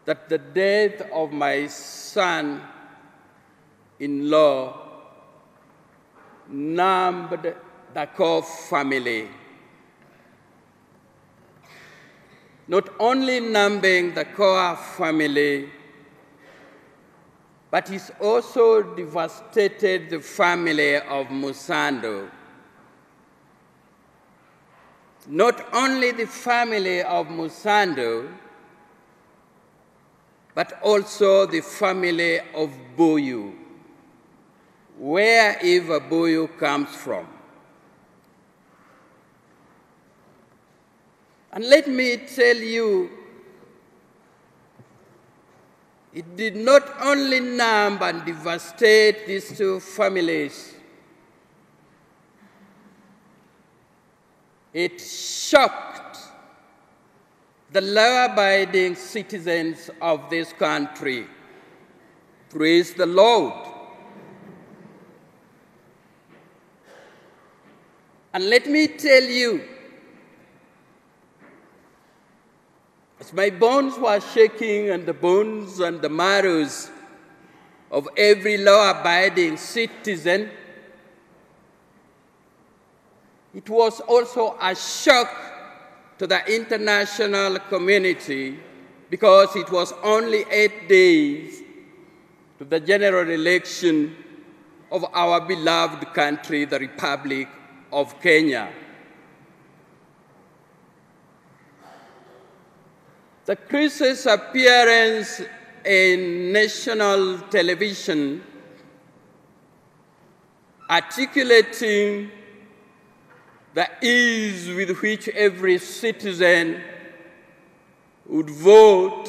that the death of my son-in-law numbed the Kaur family. Not only numbing the Kaur family, but it also devastated the family of Musando. Not only the family of Musando, but also the family of Boyu, wherever Boyu comes from. And let me tell you, it did not only numb and devastate these two families, it shocked the law-abiding citizens of this country. Praise the Lord. And let me tell you, as my bones were shaking and the bones and the marrows of every law-abiding citizen, it was also a shock to the international community because it was only 8 days to the general election of our beloved country, the Republic of Kenya. The Chris's appearance in national television articulating the ease with which every citizen would vote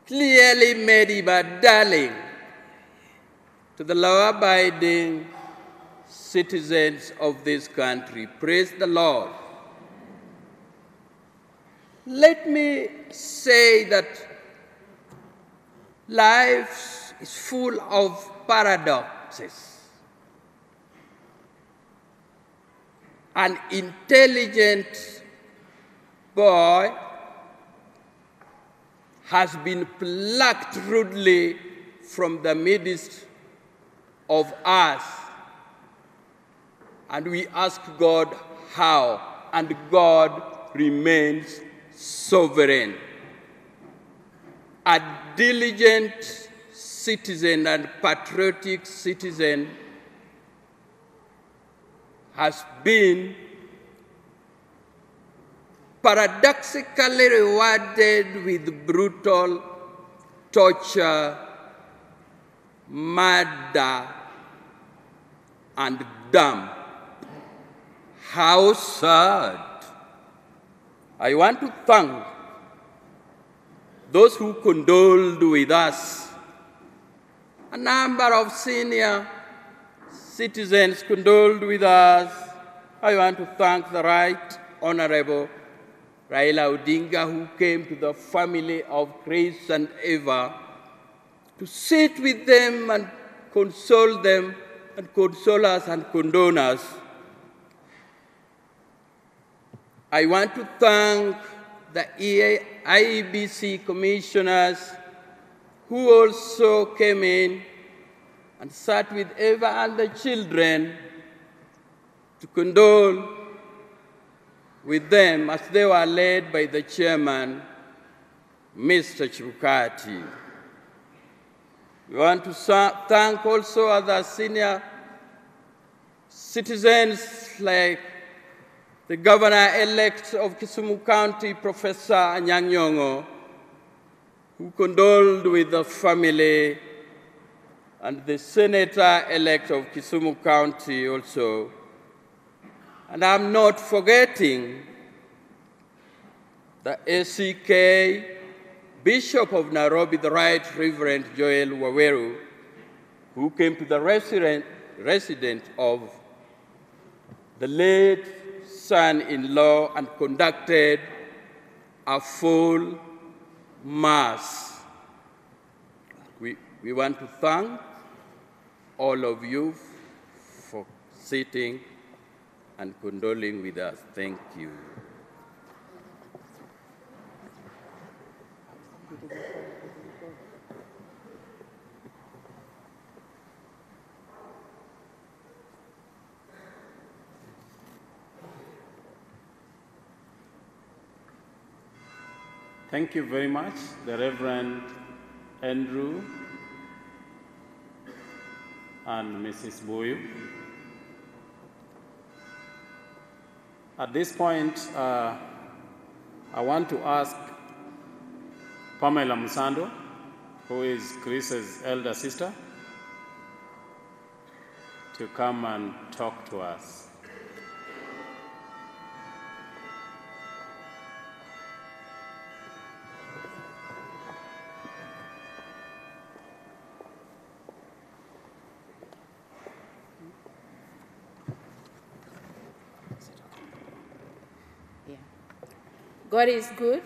clearly made him a darling to the law-abiding citizens of this country. Praise the Lord. Let me say that life is full of paradoxes. An intelligent boy has been plucked rudely from the midst of us, and we ask God how, and God remains sovereign. A diligent citizen and patriotic citizen has been paradoxically rewarded with brutal torture, murder, and dump. How sad. I want to thank those who condoled with us. A number of senior citizens condoled with us. I want to thank the Right Honorable Raila Odinga, who came to the family of Chris and Eva to sit with them and console us and condone us. I want to thank the IEBC commissioners who also came in and sat with Eva and the children to condole with them as they were led by the chairman, Mr. Chibukati. We want to thank also other senior citizens like the governor-elect of Kisumu County, Professor Anyang' Nyong'o, who condoled with the family, and the senator-elect of Kisumu County also. And I'm not forgetting the ACK Bishop of Nairobi, the Right Reverend Joel Waweru, who came to the residence of the late son-in-law and conducted a full mass. We want to thank all of you for sitting and condoling with us. Thank you. Thank you very much, the Reverend Andrew and Mrs. Boyu. At this point, I want to ask Pamela Musando, who is Chris's elder sister, to come and talk to us. God is good,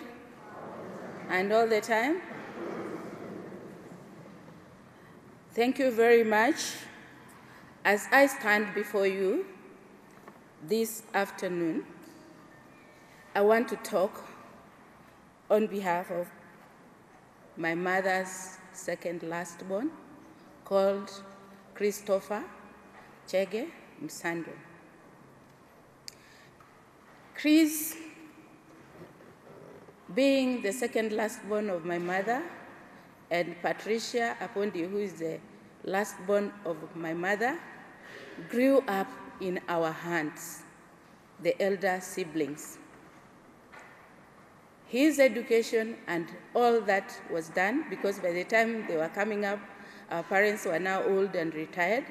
and all the time. Thank you very much. As I stand before you this afternoon, I want to talk on behalf of my mother's second last-born, called Christopher Chege Msando. Chris, being the second last-born of my mother, and Patricia Apondi, who is the last-born of my mother, grew up in our hands, the elder siblings. His education and all that was done, because by the time they were coming up, our parents were now old and retired,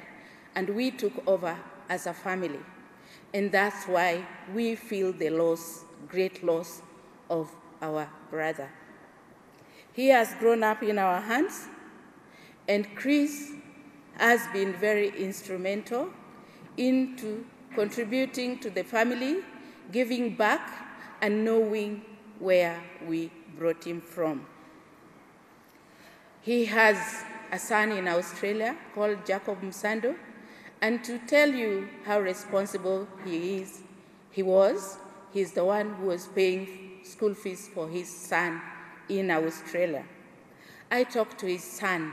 and we took over as a family. And that's why we feel the loss, great loss of our brother. He has grown up in our hands, and Chris has been very instrumental into contributing to the family, giving back, and knowing where we brought him from. He has a son in Australia called Jacob Msando, and to tell you how responsible he's the one who was paying school fees for his son in Australia. I talked to his son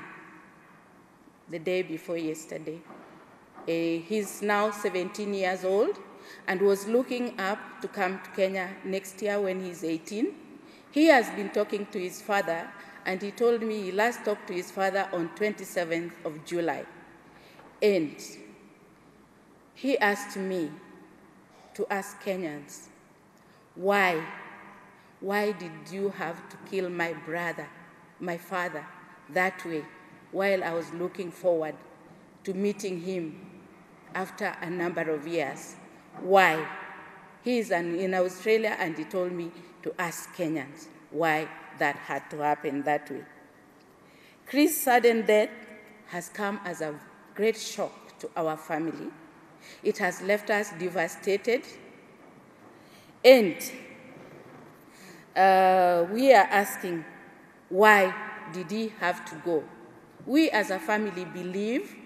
the day before yesterday. He's now 17 years old and was looking up to come to Kenya next year when he's 18. He has been talking to his father, and he told me he last talked to his father on 27th of July. And he asked me to ask Kenyans, why did you have to kill my brother, my father, that way, while I was looking forward to meeting him after a number of years? Why? He is in Australia, and he told me to ask Kenyans why that had to happen that way. Chris' sudden death has come as a great shock to our family. It has left us devastated, and we are asking, why did he have to go? We as a family believe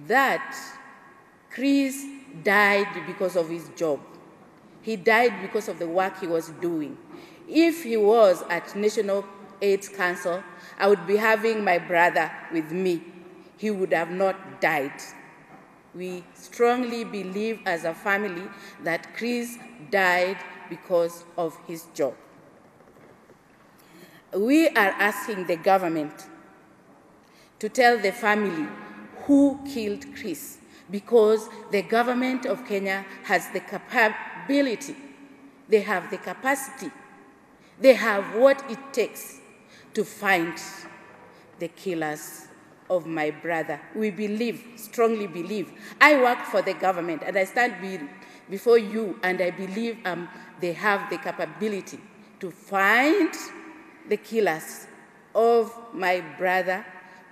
that Chris died because of his job. He died because of the work he was doing. If he was at National AIDS Council, I would be having my brother with me. He would have not died. We strongly believe as a family that Chris died because of his job. We are asking the government to tell the family who killed Chris, because the government of Kenya has the capability, they have the capacity, they have what it takes to find the killers of my brother. We believe, strongly believe. I work for the government, and I stand before you, and I believe they have the capability to find the killers of my brother,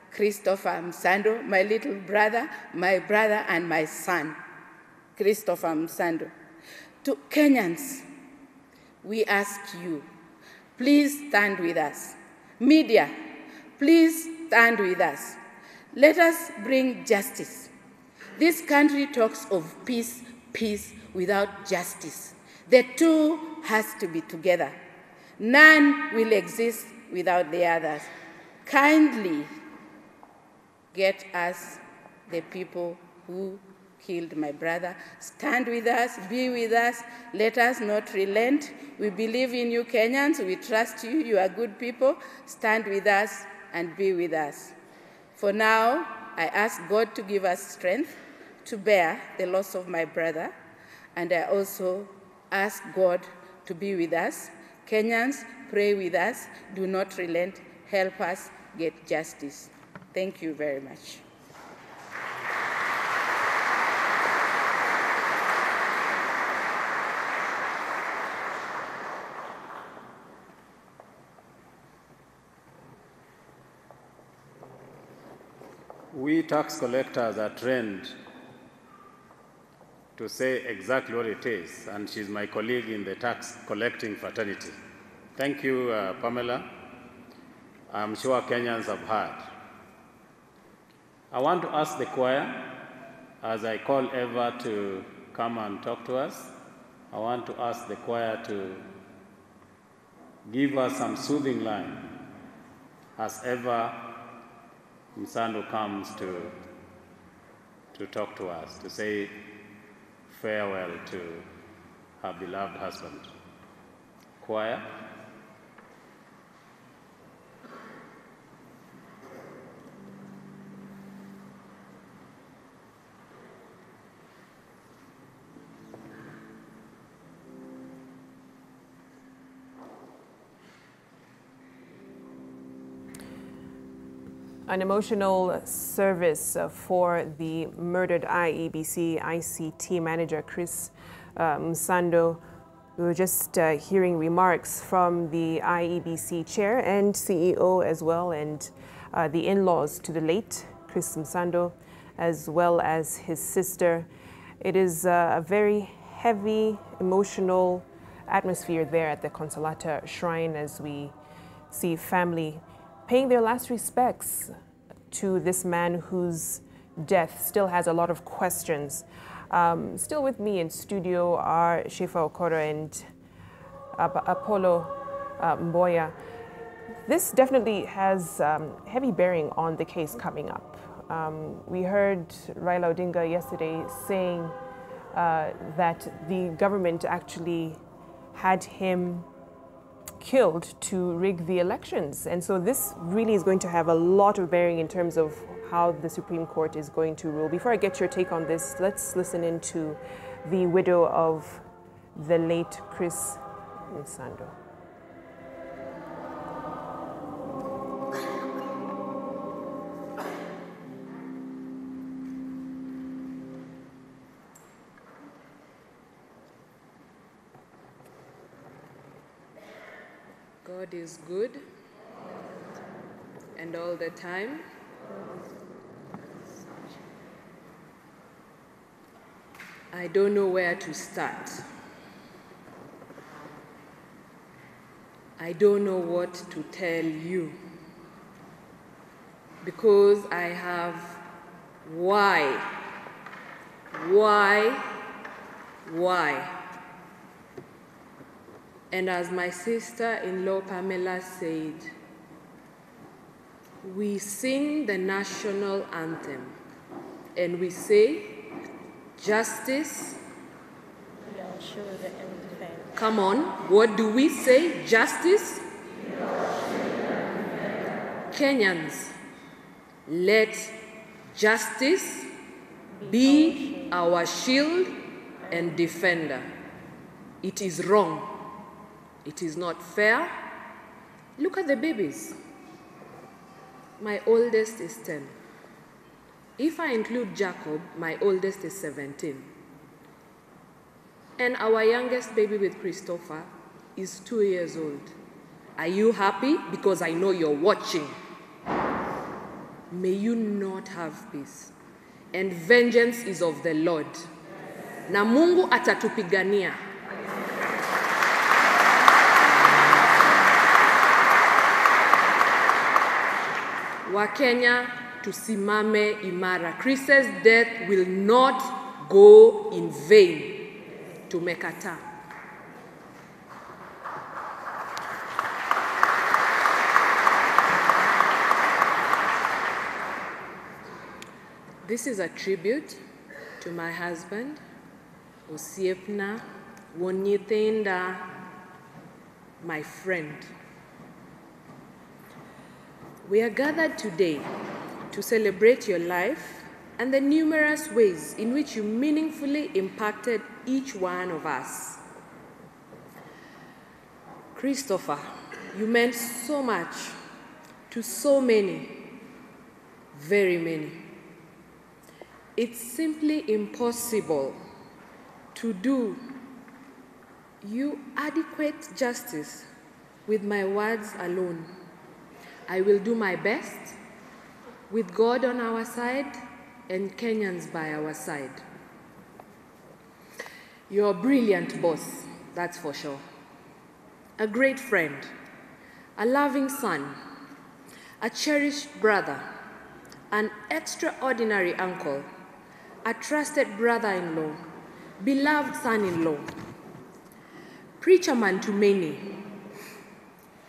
Christopher Msando, my little brother, my brother, and my son, Christopher Msando. To Kenyans, we ask you, please stand with us. Media, please stand with us. Let us bring justice. This country talks of peace, peace without justice. The two has to be together. None will exist without the others. Kindly get us the people who killed my brother. Stand with us, be with us, let us not relent. We believe in you, Kenyans. We trust you. You are good people. Stand with us and be with us. For now, I ask God to give us strength to bear the loss of my brother, and I also ask God to be with us. Kenyans, pray with us. Do not relent. Help us get justice. Thank you very much. We tax collectors are trained to say exactly what it is, and she's my colleague in the tax collecting fraternity. Thank you, Pamela. I'm sure Kenyans have heard. I want to ask the choir, as I call Eva to come and talk to us, I want to ask the choir to give us some soothing line as Eva Msando comes to talk to us, to say farewell to her beloved husband. Choir. An emotional service for the murdered IEBC ICT manager, Chris Msando. We were just hearing remarks from the IEBC chair and CEO as well, and the in-laws to the late Chris Msando, as well as his sister. It is a very heavy, emotional atmosphere there at the Consolata Shrine as we see family paying their last respects to this man whose death still has a lot of questions. Still with me in studio are Shefa Okoro and Apollo Mboya. This definitely has heavy bearing on the case coming up. We heard Raila Odinga yesterday saying that the government actually had him killed to rig the elections. And so this really is going to have a lot of bearing in terms of how the Supreme Court is going to rule. Before I get your take on this, let's listen in to the widow of the late Chris Msando. God is good, and all the time. I don't know where to start. I don't know what to tell you, because I have why. And as my sister-in-law Pamela said, we sing the national anthem and we say, justice. Come on, what do we say? Justice? Kenyans, let justice be our shield and defender. It is wrong. It is not fair. Look at the babies. My oldest is 10. If I include Jacob, my oldest is 17. And our youngest baby with Christopher is 2 years old. Are you happy? Because I know you're watching. May you not have peace. And vengeance is of the Lord. Na Mungu atatupigania. Wakenya, tusimame imara. Chris's death will not go in vain. Tumekataa. This is a tribute to my husband, Osiepna Wonyitenda, my friend. We are gathered today to celebrate your life and the numerous ways in which you meaningfully impacted each one of us. Christopher, you meant so much to so many, very many. It's simply impossible to do you adequate justice with my words alone. I will do my best with God on our side and Kenyans by our side. You're a brilliant boss, that's for sure. A great friend, a loving son, a cherished brother, an extraordinary uncle, a trusted brother-in-law, beloved son-in-law, preacher man to many,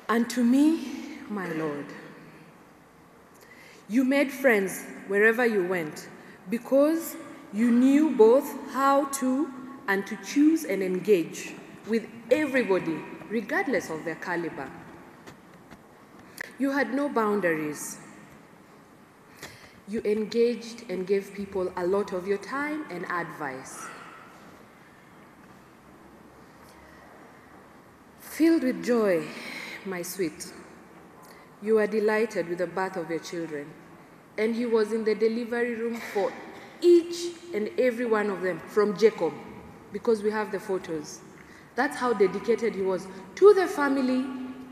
and to me, my Lord. You made friends wherever you went because you knew both how to and to choose and engage with everybody, regardless of their caliber. You had no boundaries. You engaged and gave people a lot of your time and advice. Filled with joy, my sweet, you were delighted with the birth of your children, and he was in the delivery room for each and every one of them, from Jacob, because we have the photos. That's how dedicated he was to the family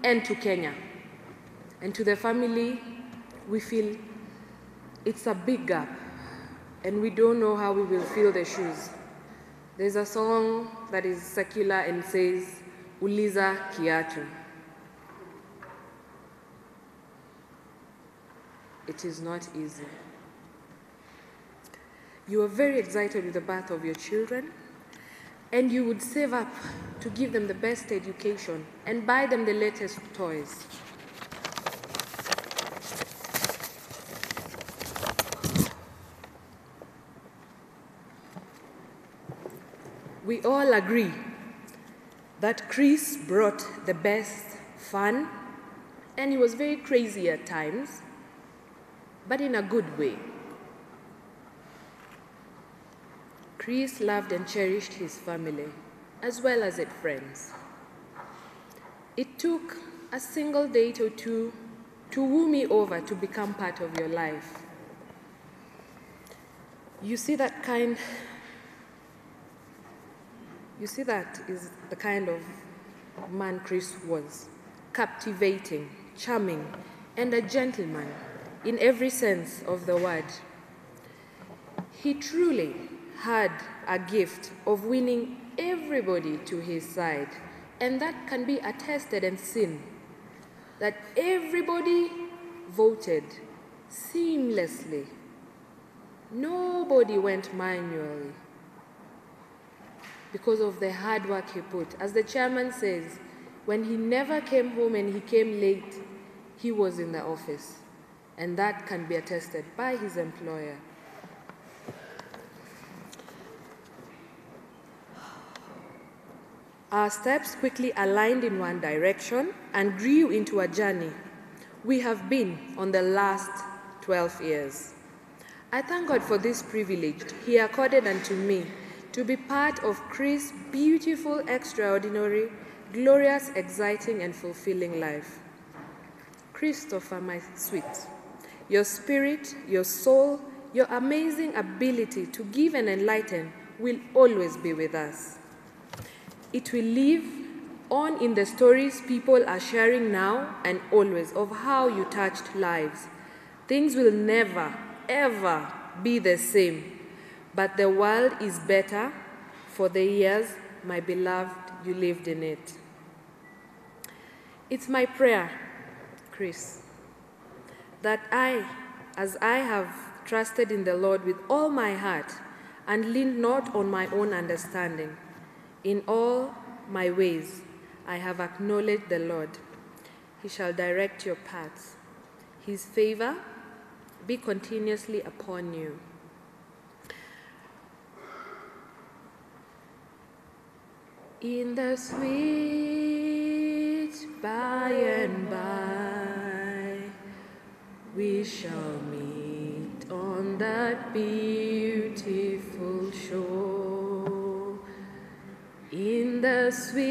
and to Kenya. And to the family, we feel it's a big gap, and we don't know how we will fill the shoes. There's a song that is secular and says, Uliza Kiatu. It is not easy. You are very excited with the birth of your children, and you would save up to give them the best education and buy them the latest toys. We all agree that Chris brought the best fun, and he was very crazy at times, but in a good way. Chris loved and cherished his family, as well as its friends. It took a single date or two to woo me over to become part of your life. You see that is the kind of man Chris was, captivating, charming, and a gentleman in every sense of the word. He truly had a gift of winning everybody to his side, and that can be attested and seen, that everybody voted seamlessly. Nobody went manually because of the hard work he put. As the chairman says, when he never came home and he came late, he was in the office. And that can be attested by his employer. Our steps quickly aligned in one direction and grew into a journey we have been on the last 12 years. I thank God for this privilege he accorded unto me to be part of Chris' beautiful, extraordinary, glorious, exciting, and fulfilling life. Christopher, my sweet, your spirit, your soul, your amazing ability to give and enlighten will always be with us. It will live on in the stories people are sharing now and always of how you touched lives. Things will never, ever be the same, but the world is better for the years, my beloved, you lived in it. It's my prayer, Chris, that as I have trusted in the Lord with all my heart and leaned not on my own understanding, in all my ways I have acknowledged the Lord. He shall direct your paths. His favor be continuously upon you. In the sweet by and by, we shall meet on that beautiful shore. In the sweet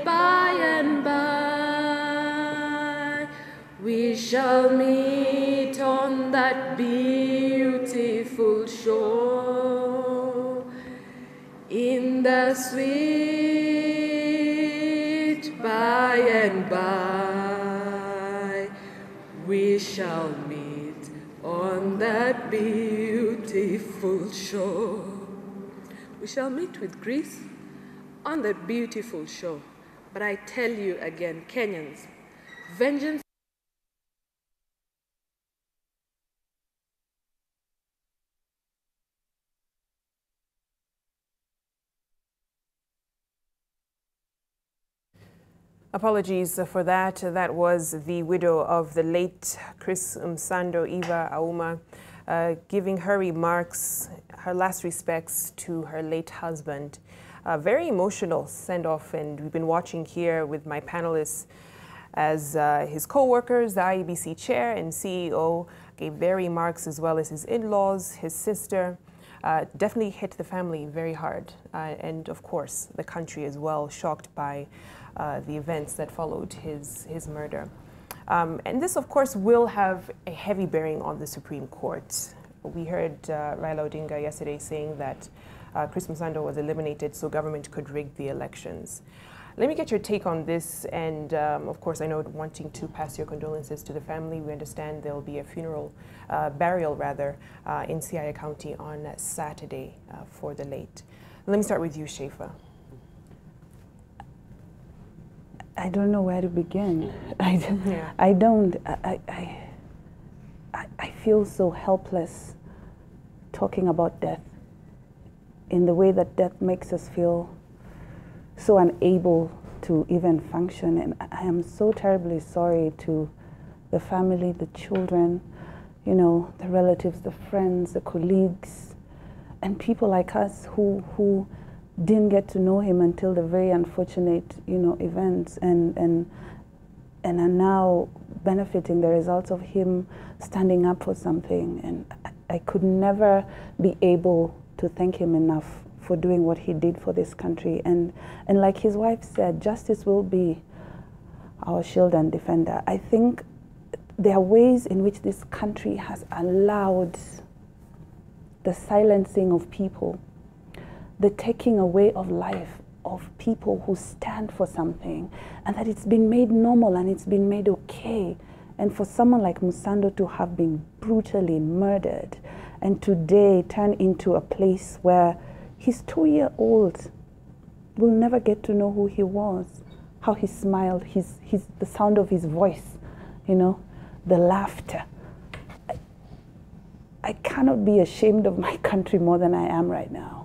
by and by, we shall meet on that beautiful shore. In the sweet by and by, we shall meet on that beautiful shore. We shall meet with Greece on that beautiful shore. But I tell you again, Kenyans, vengeance. Apologies for that. That was the widow of the late Chris Msando, Eva Auma, giving her remarks, her last respects to her late husband. A very emotional send-off, and we've been watching here with my panelists as his co-workers, the IEBC chair and CEO, gave their remarks, as well as his in-laws, his sister. Definitely hit the family very hard, and of course the country as well, shocked by the events that followed his murder. And this, of course, will have a heavy bearing on the Supreme Court. We heard Raila Odinga yesterday saying that Chris Msando was eliminated so government could rig the elections. Let me get your take on this, and of course, I know wanting to pass your condolences to the family. We understand there will be a burial rather, in Siaya County on Saturday for the late. Let me start with you, Shefa. I don't know where to begin. I feel so helpless talking about death in the way that death makes us feel so unable to even function. And I am so terribly sorry to the family, the children, you know, the relatives, the friends, the colleagues, and people like us who didn't get to know him until the very unfortunate, you know, events, and are now benefiting the results of him standing up for something. And I could never be able to thank him enough for doing what he did for this country. And like his wife said, justice will be our shield and defender. I think there are ways in which this country has allowed the silencing of people, the taking away of life of people who stand for something, and that it's been made normal and it's been made okay. And for someone like Msando to have been brutally murdered and today turn into a place where his 2-year-old will never get to know who he was, how he smiled, the sound of his voice, you know, the laughter. I cannot be ashamed of my country more than I am right now.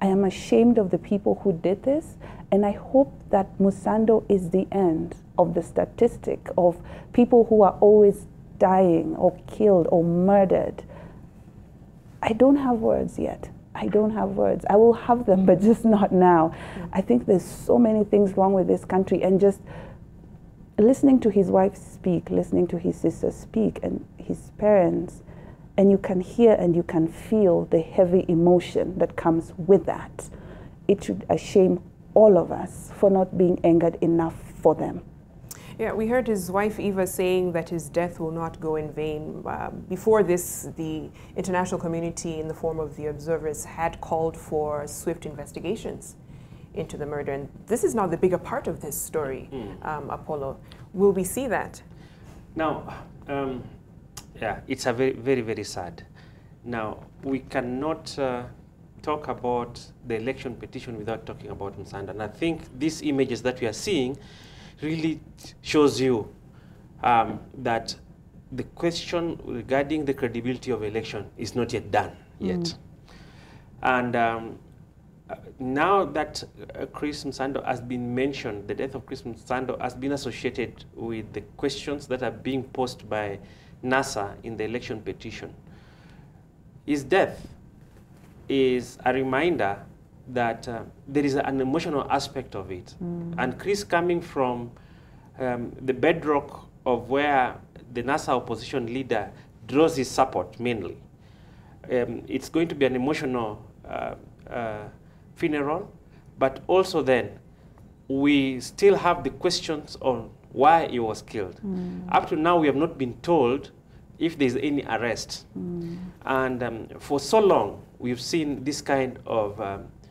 I am ashamed of the people who did this, and I hope that Msando is the end of the statistic of people who are always dying or killed or murdered. I don't have words yet. I don't have words. I will have them, but just not now. I think there's so many things wrong with this country, and just listening to his wife speak, listening to his sister speak, and his parents, and you can hear and you can feel the heavy emotion that comes with that. It should shame all of us for not being angered enough for them. Yeah, we heard his wife Eva saying that his death will not go in vain. Before this, the international community, in the form of the observers, had called for swift investigations into the murder. And this is now the bigger part of this story, Apollo. Will we see that? Now, yeah, it's a very, very sad. Now, we cannot talk about the election petition without talking about Msando. And I think these images that we are seeing really shows you that the question regarding the credibility of election is not yet done yet. And now that Chris Msando has been mentioned, the death of Chris Msando has been associated with the questions that are being posed by NASA in the election petition. His death is a reminder that there is an emotional aspect of it. And Chris, coming from the bedrock of where the NASA opposition leader draws his support mainly, it's going to be an emotional funeral, but also then we still have the questions on why he was killed. Up to now, we have not been told if there's any arrest. And for so long, we've seen this kind of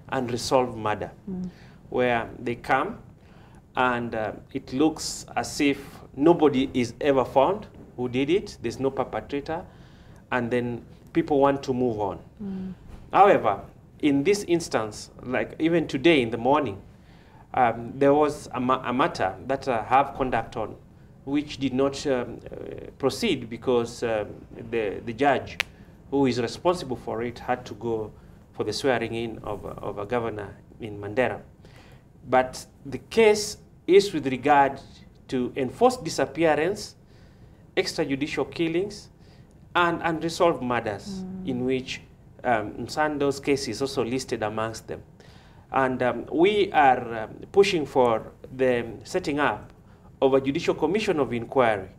unresolved murder, where they come and it looks as if nobody is ever found who did it. There's no perpetrator, and then people want to move on. However, in this instance, like even today in the morning, there was a matter that I have conduct on, which did not proceed because the judge who is responsible for it had to go for the swearing in of a governor in Mandera. But the case is with regard to enforced disappearance, extrajudicial killings, and unresolved murders, in which Msando's case is also listed amongst them. And we are pushing for the setting up of a judicial commission of inquiry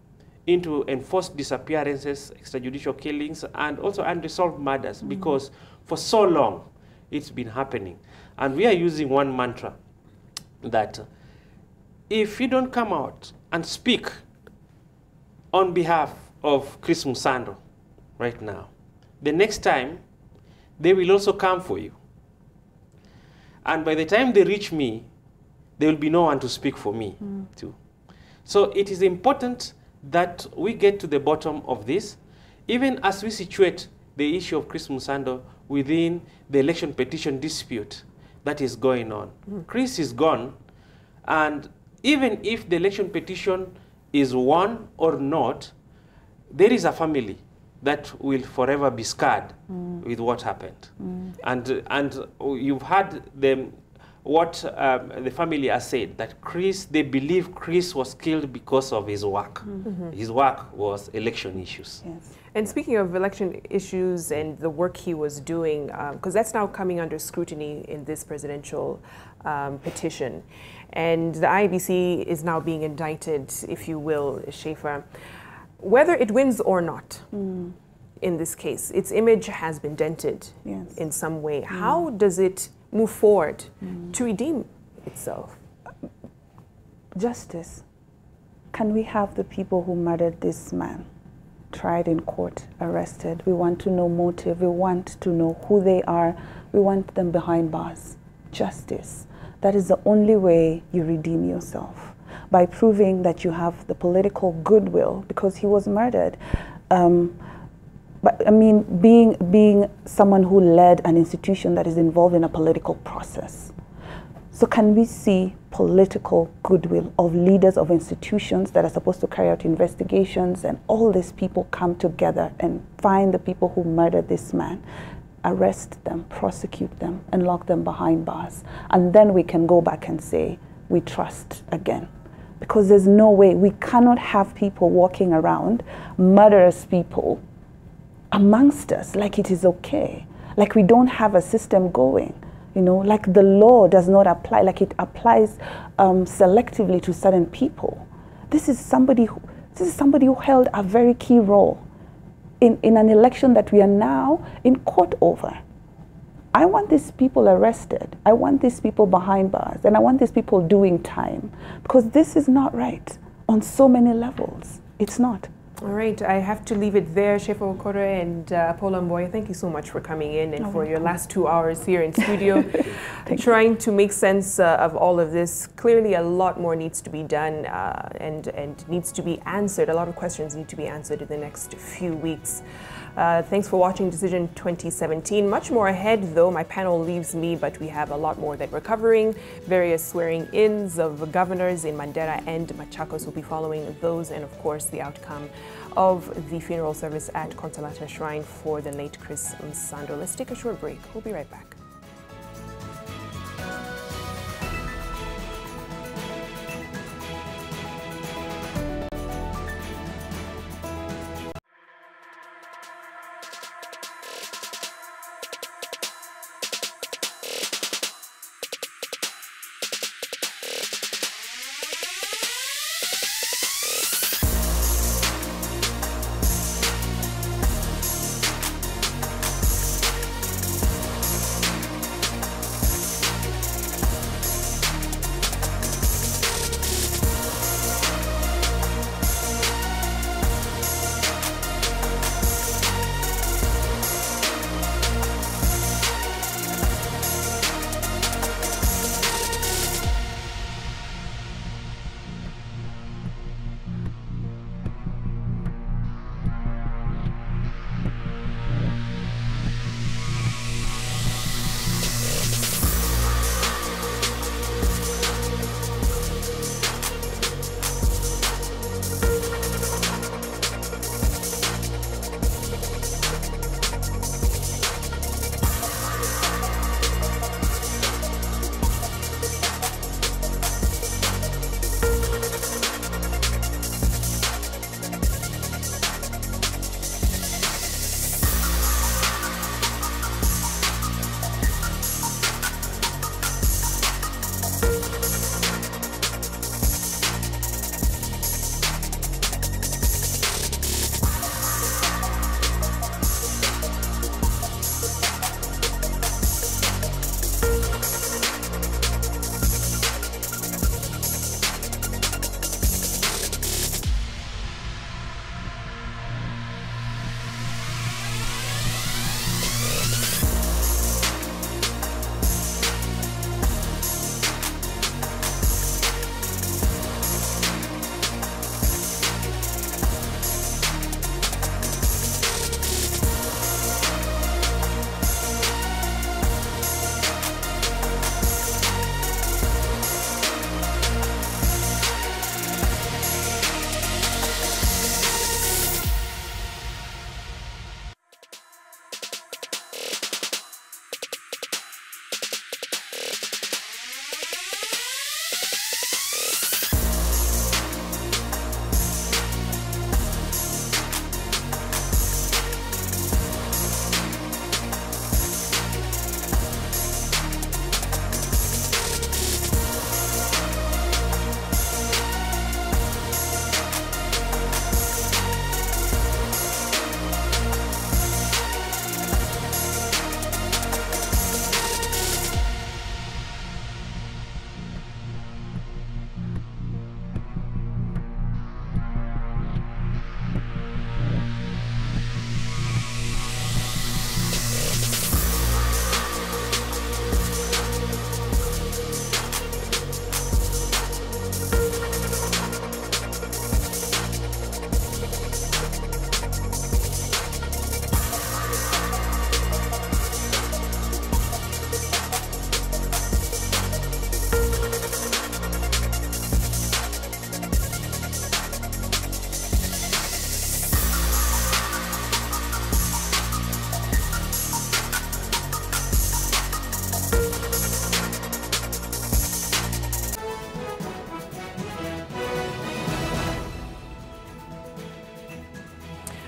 into enforced disappearances, extrajudicial killings, and also unresolved murders, because for so long it's been happening. And we are using one mantra that if you don't come out and speak on behalf of Chris Msando right now, the next time they will also come for you. And by the time they reach me, there will be no one to speak for me too. So it is important that we get to the bottom of this, even as we situate the issue of Chris Msando within the election petition dispute that is going on. Chris is gone, and even if the election petition is won or not, there is a family that will forever be scarred with what happened. And you've heard them, what the family has said, that Chris, they believe Chris was killed because of his work. His work was election issues. Yes. And speaking of election issues and the work he was doing, because that's now coming under scrutiny in this presidential petition, and the IEBC is now being indicted, if you will, Schaefer. Whether it wins or not, in this case, its image has been dented in some way. How does it move forward to redeem itself? Justice. Can we have the people who murdered this man tried in court, arrested? We want to know motive. We want to know who they are. We want them behind bars. Justice. That is the only way you redeem yourself, by proving that you have the political goodwill, because he was murdered. But I mean, being someone who led an institution that is involved in a political process. So can we see political goodwill of leaders of institutions that are supposed to carry out investigations, and all these people come together and find the people who murdered this man, arrest them, prosecute them, and lock them behind bars. And then we can go back and say, we trust again. Because there's no way, we cannot have people walking around, murderous people, amongst us like it is okay. Like we don't have a system going, you know, like the law does not apply, like it applies selectively to certain people. This is somebody who held a very key role in an election that we are now in court over. I want these people arrested. I want these people behind bars, and I want these people doing time, because this is not right on so many levels. It's not. All right, I have to leave it there. Schaefer Okoro and Paul Mboya, thank you so much for coming in and for your last 2 hours here in studio, trying to make sense of all of this. Clearly, a lot more needs to be done and needs to be answered. A lot of questions need to be answered in the next few weeks. Thanks for watching Decision 2017. Much more ahead, though. My panel leaves me, but we have a lot more that we're covering. Various swearing-ins of governors in Mandera and Machakos will be following those, and of course, the outcome of the funeral service at Consolata Shrine for the late Chris Msando. Let's take a short break. We'll be right back.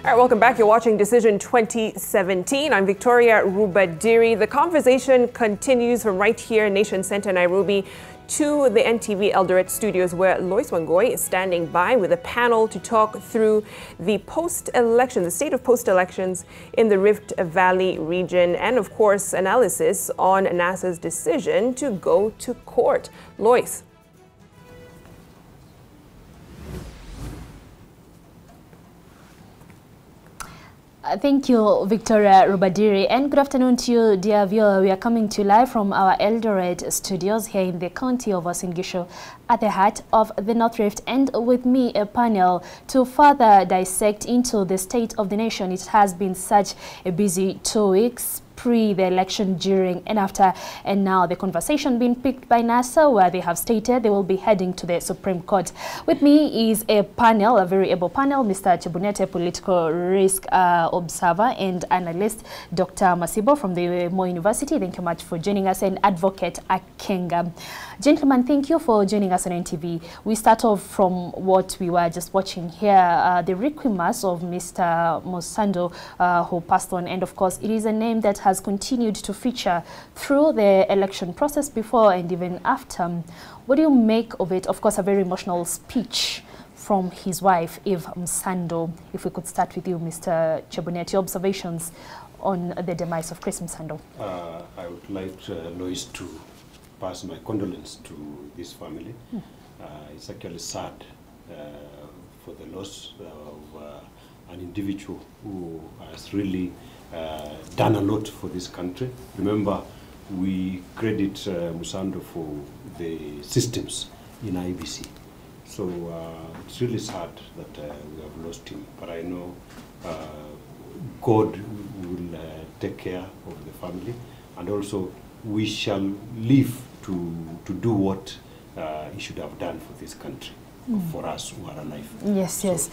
All right, welcome back. You're watching Decision 2017. I'm Victoria Rubadiri. The conversation continues from right here in Nation Center, Nairobi, to the NTV Eldoret studios, where Lois Wangoi is standing by with a panel to talk through the post-election, the state of post-elections in the Rift Valley region, and of course, analysis on NASA's decision to go to court. Lois. Thank you, Victoria Rubadiri, and good afternoon to you, dear viewer. We are coming to you live from our Eldoret studios here in the county of Uasin Gishu, at the heart of the North Rift, and with me a panel to further dissect into the state of the nation. It has been such a busy 2 weeks, pre the election, during and after, and now the conversation being picked by NASA, where they have stated they will be heading to the Supreme Court. With me is a panel, a very able panel, Mr. Chebunete, political risk observer and analyst, Dr. Masibo from the Moi University. Thank you much for joining us, and Advocate Akenga. Gentlemen, thank you for joining us on NTV. We start off from what we were just watching here, the requiem mass of Mr. Musando, who passed on, and of course it is a name that has continued to feature through the election process, before and even after. What do you make of it? Of course, a very emotional speech from his wife, Eve Msando. If we could start with you, Mr. Chebunete, your observations on the demise of Chris Msando. I would like Lois to pass my condolence to this family. It's actually sad for the loss of an individual who has really done a lot for this country. Remember, we credit Musando for the systems in IBC. So it's really sad that we have lost him. But I know God will take care of the family, and also we shall live to do what he should have done for this country, for us who are alive. Yes, yes.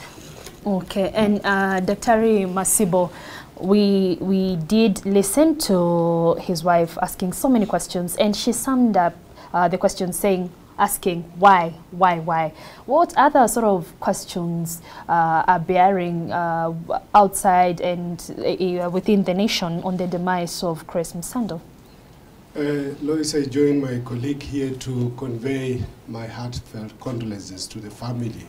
Okay, and Dr. Masibo, we did listen to his wife asking so many questions, and she summed up the questions asking why. What other sort of questions are bearing outside and within the nation on the demise of Chris Msando? Lois, I join my colleague here to convey my heartfelt condolences to the family.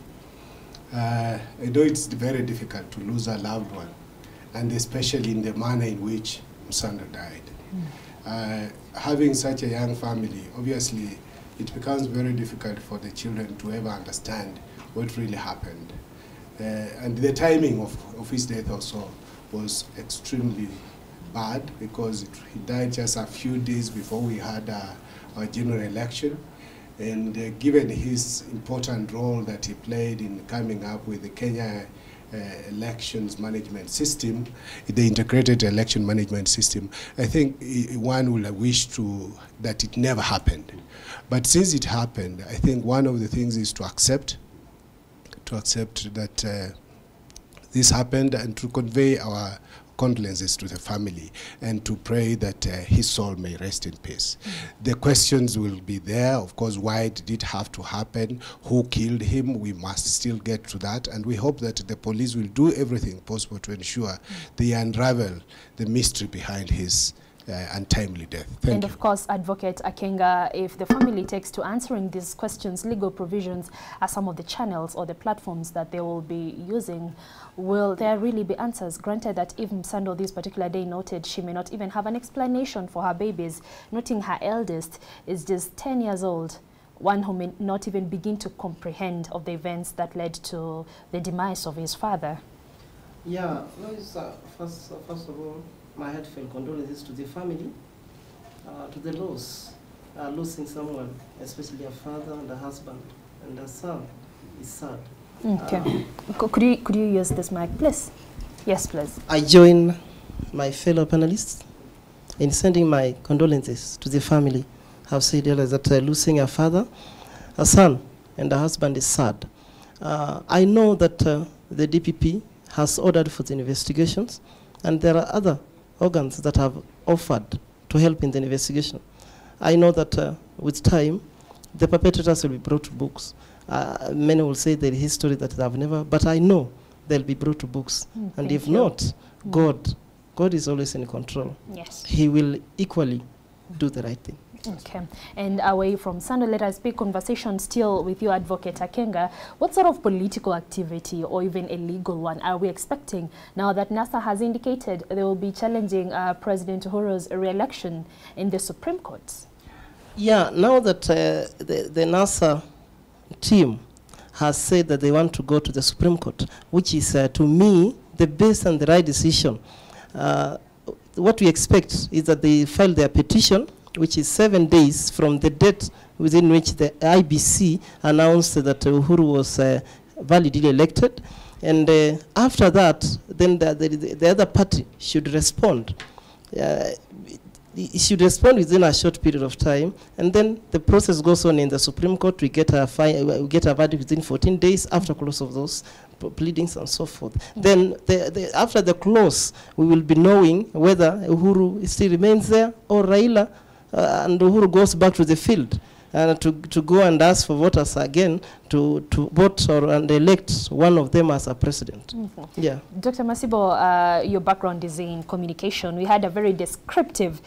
I know it's very difficult to lose a loved one, and especially in the manner in which Msando died. Having such a young family, obviously, it becomes very difficult for the children to ever understand what really happened. And the timing of his death also was extremely bad, because he died just a few days before we had our general election. And given his important role that he played in coming up with the Kenya elections management system, the integrated election management system, I think one will wish that it never happened. But since it happened, I think one of the things is to accept that this happened, and to convey our condolences to the family, and to pray that his soul may rest in peace. The questions will be there, of course. Why did it have to happen? Who killed him? We must still get to that, and we hope that the police will do everything possible to ensure they unravel the mystery behind his untimely death. Thank you. Of course, Advocate Akenga, if the family takes to answering these questions, legal provisions are some of the channels or the platforms that they will be using. Will there really be answers? Granted that even Msando this particular day noted she may not even have an explanation for her babies, noting her eldest is just 10 years old, one who may not even begin to comprehend of the events that led to the demise of his father. Yeah, first of all, my heartfelt condolences to the family, to the loss, losing someone, especially a father and a husband and a son, is sad. Okay. Could you use this mic, please? Yes, please. I join my fellow panelists in sending my condolences to the family. I've said earlier that losing a father, a son, and a husband is sad. I know that the DPP has ordered for the investigations, and there are other organs that have offered to help in the investigation. I know that with time, the perpetrators will be brought to books. Many will say the history that they have never, but I know they'll be brought to books. And if not, God is always in control. Yes. He will equally do the right thing. Okay. And away from Sando, let us speak conversation still with you, Advocate Akenga. What sort of political activity or even a legal one are we expecting now that NASA has indicated they will be challenging President Uhuru's re-election in the Supreme Court? Yeah, now that the NASA team has said that they want to go to the Supreme Court, which is, to me, the best and the right decision. What we expect is that they file their petition, which is 7 days from the date within which the IBC announced that Uhuru was validly elected. And after that, then the other party should respond. It should respond within a short period of time, and then the process goes on in the Supreme Court. We get a verdict within 14 days after close of those pleadings and so forth. Then after the close, we will be knowing whether Uhuru still remains there or Raila and Uhuru goes back to the field to go and ask for voters again to vote and elect one of them as a president. Yeah. Dr. Masibo, your background is in communication. We had a very descriptive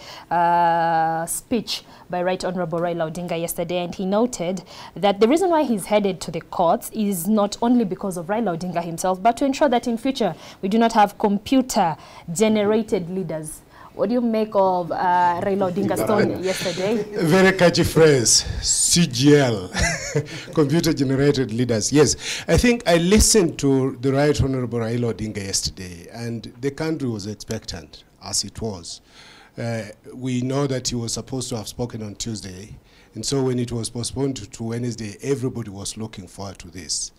speech by Right Honorable Raila Odinga yesterday, and he noted that the reason why he's headed to the courts is not only because of Raila Odinga himself, but to ensure that in future we do not have computer-generated leaders. What do you make of Raila Odinga's tone yesterday? Very catchy phrase, CGL, computer-generated leaders. Yes, I think I listened to the Right Honorable Raila Odinga yesterday, and the country was expectant, as it was. We know that he was supposed to have spoken on Tuesday, and so when it was postponed to Wednesday, everybody was looking forward to this.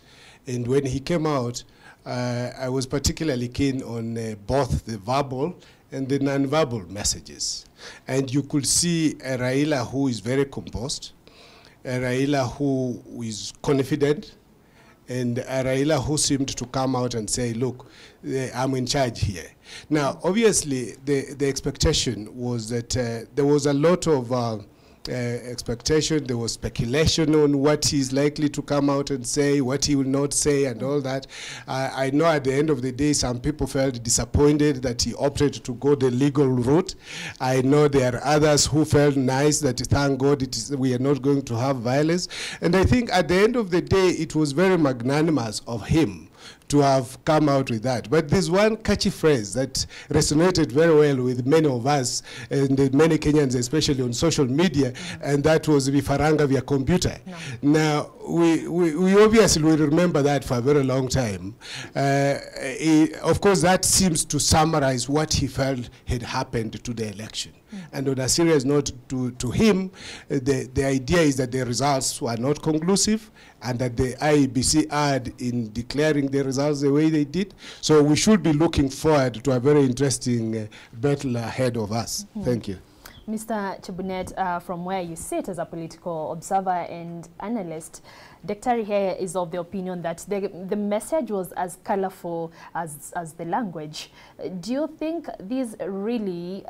And when he came out, I was particularly keen on both the verbal and the non-verbal messages. And you could see a Raila who is very composed, a Raila who is confident, and a Raila who seemed to come out and say, look, I'm in charge here. Now, obviously, the expectation was that there was a lot of expectation, there was speculation on what he's likely to come out and say, what he will not say, and all that. I know at the end of the day, some people felt disappointed that he opted to go the legal route. I know there are others who felt nice that, thank God, we are not going to have violence. And I think at the end of the day, it was very magnanimous of him to have come out with that. But there's one catchy phrase that resonated very well with many of us and many Kenyans, especially on social media, and that was vifaranga via computer. Now, we obviously will remember that for a very long time. Of course, that seems to summarize what he felt had happened to the election. And on a serious note, to him, the idea is that the results were not conclusive, and that the IEBC erred in declaring the results the way they did. So we should be looking forward to a very interesting battle ahead of us. Thank you. Mr. Chebunet, from where you sit as a political observer and analyst, Dr. here is of the opinion that the message was as colorful as the language. Do you think these really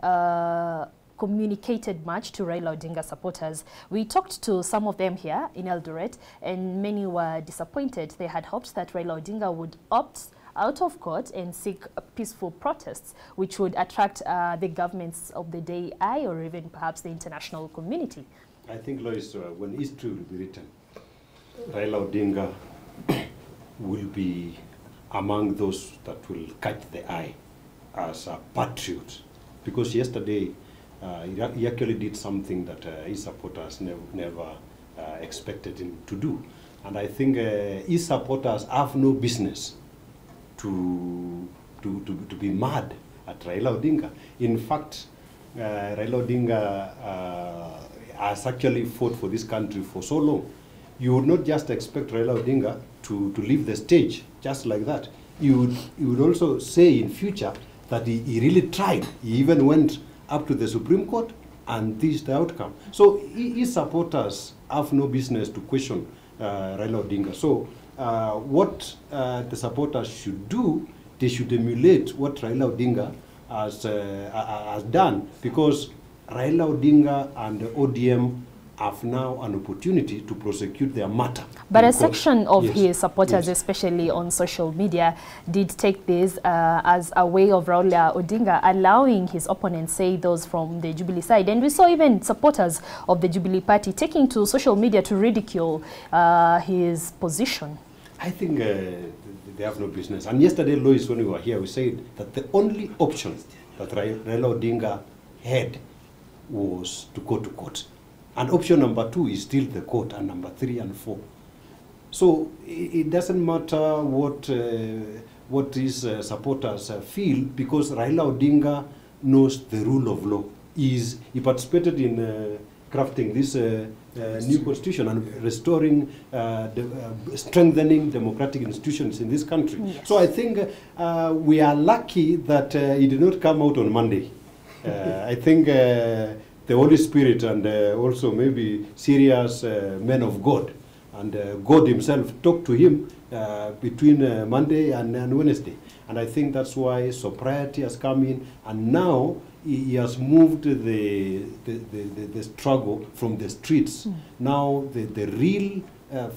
communicated much to Raila Odinga supporters? We talked to some of them here in Eldoret, and many were disappointed. They had hoped that Raila Odinga would opt out of court and seek peaceful protests, which would attract the governments of the day eye, or even perhaps the international community. I think, Lois, when history will be written, Raila Odinga will be among those that will catch the eye as a patriot, because yesterday he actually did something that his supporters never expected him to do. And I think his supporters have no business to be mad at Raila Odinga. In fact, Raila Odinga has actually fought for this country for so long. You would not just expect Raila Odinga to leave the stage just like that. You would also say in future that he really tried. He even went up to the Supreme Court, and this is the outcome. So his supporters have no business to question Raila Odinga. So what the supporters should do, they should emulate what Raila Odinga has done, because Raila Odinga and the ODM have now an opportunity to prosecute their matter. But a section of yes. his supporters, yes. especially on social media, did take this as a way of Raila Odinga allowing his opponents, say those from the Jubilee side. And we saw even supporters of the Jubilee Party taking to social media to ridicule his position. I think they have no business. And yesterday, Lois, when we were here, we said that the only option that Raila Odinga had was to go to court. And option number 2 is still the court, and number 3 and 4. So it doesn't matter what his supporters feel, because Raila Odinga knows the rule of law. He participated in crafting this new constitution and restoring, strengthening democratic institutions in this country. Yes. So I think we are lucky that it did not come out on Monday. I think the Holy Spirit and also maybe serious men of God and God himself talked to him between Monday and Wednesday. And I think that's why sobriety has come in, and now he has moved the struggle from the streets. Now the real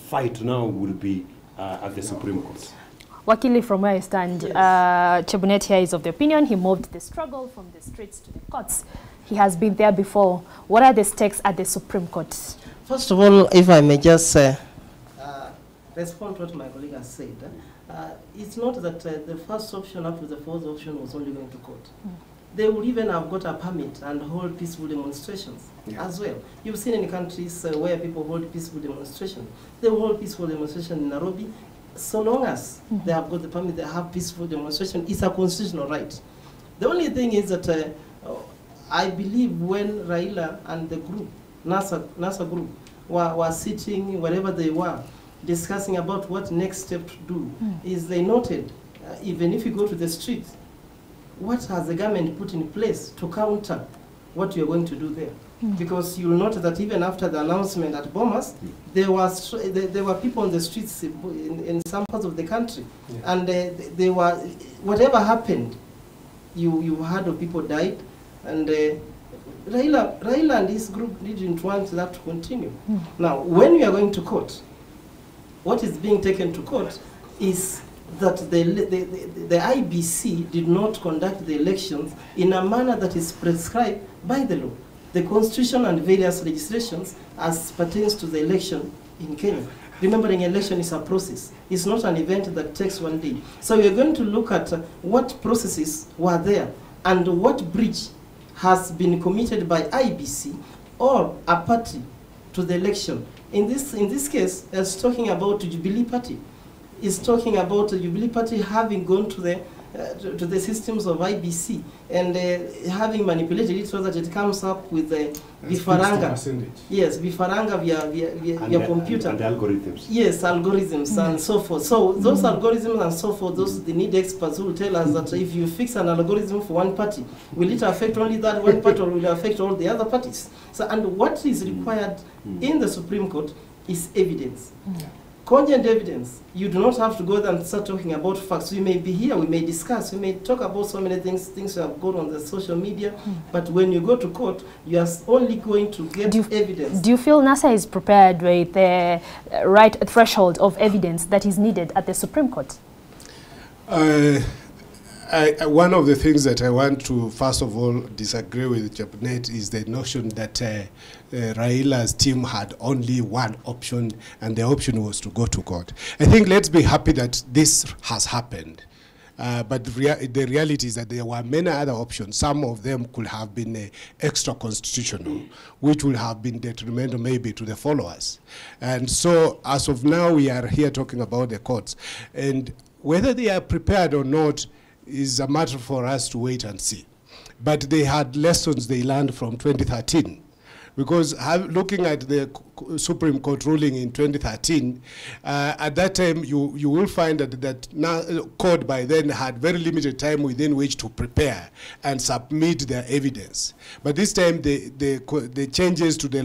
fight now will be at the Supreme Court. Wakili, from where I stand, Chebunet here is of the opinion he moved the struggle from the streets to the courts. He has been there before. What are the stakes at the Supreme Court? First of all, if I may just respond to what my colleague has said, it's not that the first option up to the fourth option was only going to court. They would even have got a permit and hold peaceful demonstrations as well. You've seen in countries where people hold peaceful demonstrations. They will hold peaceful demonstration in Nairobi. So long as they have got the permit, they have peaceful demonstration. It's a constitutional right. The only thing is that I believe when Raila and the group, NASA group, were sitting wherever they were, discussing about what next step to do, is they noted, even if you go to the streets, what has the government put in place to counter what you're going to do there? Because you'll note that even after the announcement at Bomas, there were people on the streets in some parts of the country. And they were, whatever happened, you heard of people died. And Raila and his group didn't want that to continue. Now, when we are going to court, what is being taken to court is that the IBC did not conduct the elections in a manner that is prescribed by the law, the constitution and various legislations as pertains to the election in Kenya. Remembering, election is a process. It's not an event that takes one day. So we're going to look at what processes were there and what breach has been committed by IBC or a party to the election. In this case, it's talking about the Jubilee Party. It's talking about the Jubilee Party having gone to the systems of IBC and having manipulated it so that it comes up with the Bifaranga. Yes, Bifaranga via computer. And the algorithms. Yes, algorithms and so forth. So those algorithms and so forth, they need experts who will tell us that if you fix an algorithm for one party, will it affect only that one party or will it affect all the other parties? So, and what is required in the Supreme Court is evidence. Cogent evidence. You do not have to go there and start talking about facts. We may be here, we may discuss, we may talk about so many things you have got on the social media, but when you go to court, you are only going to get evidence. Do you feel NASA is prepared with the right threshold of evidence that is needed at the Supreme Court? One of the things that I want to, first of all, disagree with Japanet is the notion that Raila's team had only one option, and the option was to go to court. I think let's be happy that this has happened. But the reality is that there were many other options. Some of them could have been extra constitutional, which would have been detrimental maybe to the followers. And so as of now, we are here talking about the courts. And whether they are prepared or not is a matter for us to wait and see. But they had lessons they learned from 2013. Because looking at the Supreme Court ruling in 2013, at that time you will find that court by then had very limited time within which to prepare and submit their evidence. But this time the changes to the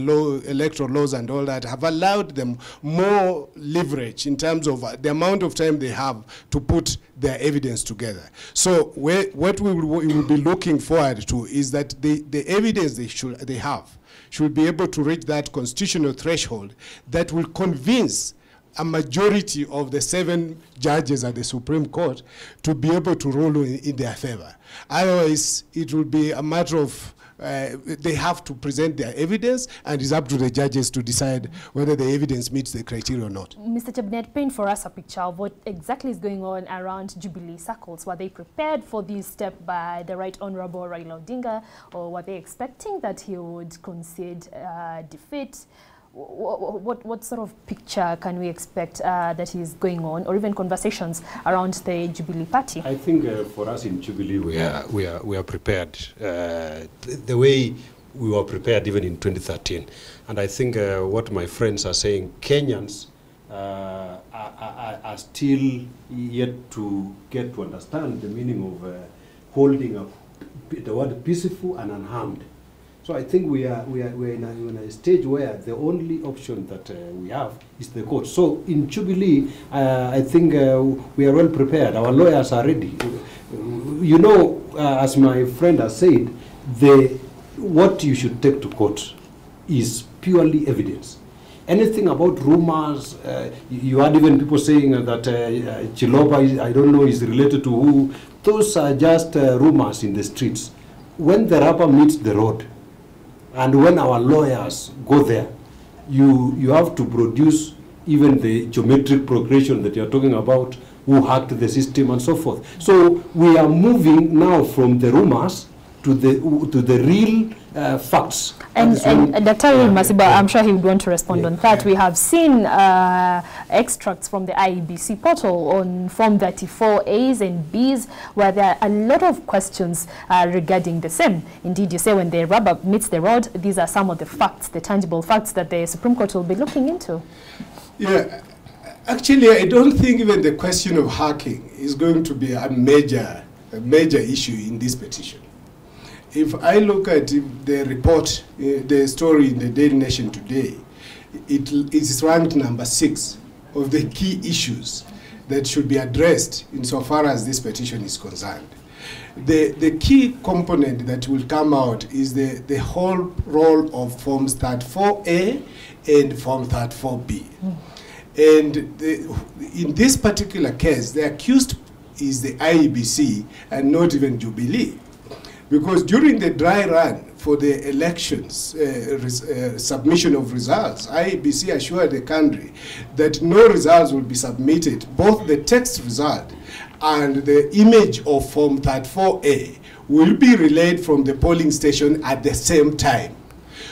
electoral laws and all that have allowed them more leverage in terms of the amount of time they have to put their evidence together. So what we will be looking forward to is that the evidence they have should be able to reach that constitutional threshold that will convince a majority of the 7 judges at the Supreme Court to be able to rule in their favor. Otherwise, it will be a matter of they have to present their evidence, and it's up to the judges to decide whether the evidence meets the criteria or not. Mr. Chebnet, paint for us a picture of what exactly is going on around Jubilee circles. Were they prepared for this step by the Right Honorable Raila Odinga, or were they expecting that he would concede defeat? What sort of picture can we expect that is going on, or even conversations around the Jubilee party? I think for us in Jubilee, we are prepared the way we were prepared even in 2013. And I think what my friends are saying, Kenyans are still yet to get to understand the meaning of holding the word peaceful and unharmed. So I think we are in a stage where the only option that we have is the court. So in Jubilee, I think we are well prepared. Our lawyers are ready. You know, as my friend has said, what you should take to court is purely evidence. Anything about rumors, you had even people saying that Chiloba, I don't know, is related to who. Those are just rumors in the streets. When the rubber meets the road, and when our lawyers go there, you have to produce even the geometric progression that you're talking about, who hacked the system and so forth. So we are moving now from the rumors to the real facts. And Dr. Masiba, I'm sure he would want to respond on that. We have seen extracts from the IEBC portal on Form 34As and Bs, where there are a lot of questions regarding the same. Indeed, you say when the rubber meets the road, these are some of the facts, the tangible facts that the Supreme Court will be looking into. Yeah, actually, I don't think even the question of hacking is going to be a major issue in this petition. If I look at the report, the story in the Daily Nation today, it is ranked number 6 of the key issues that should be addressed insofar as this petition is concerned. The key component that will come out is the whole role of Forms 34A and Form 34B. And in this particular case, the accused is the IEBC and not even Jubilee. Because during the dry run for the elections, submission of results, IEBC assured the country that no results will be submitted. Both the text result and the image of Form 34A will be relayed from the polling station at the same time.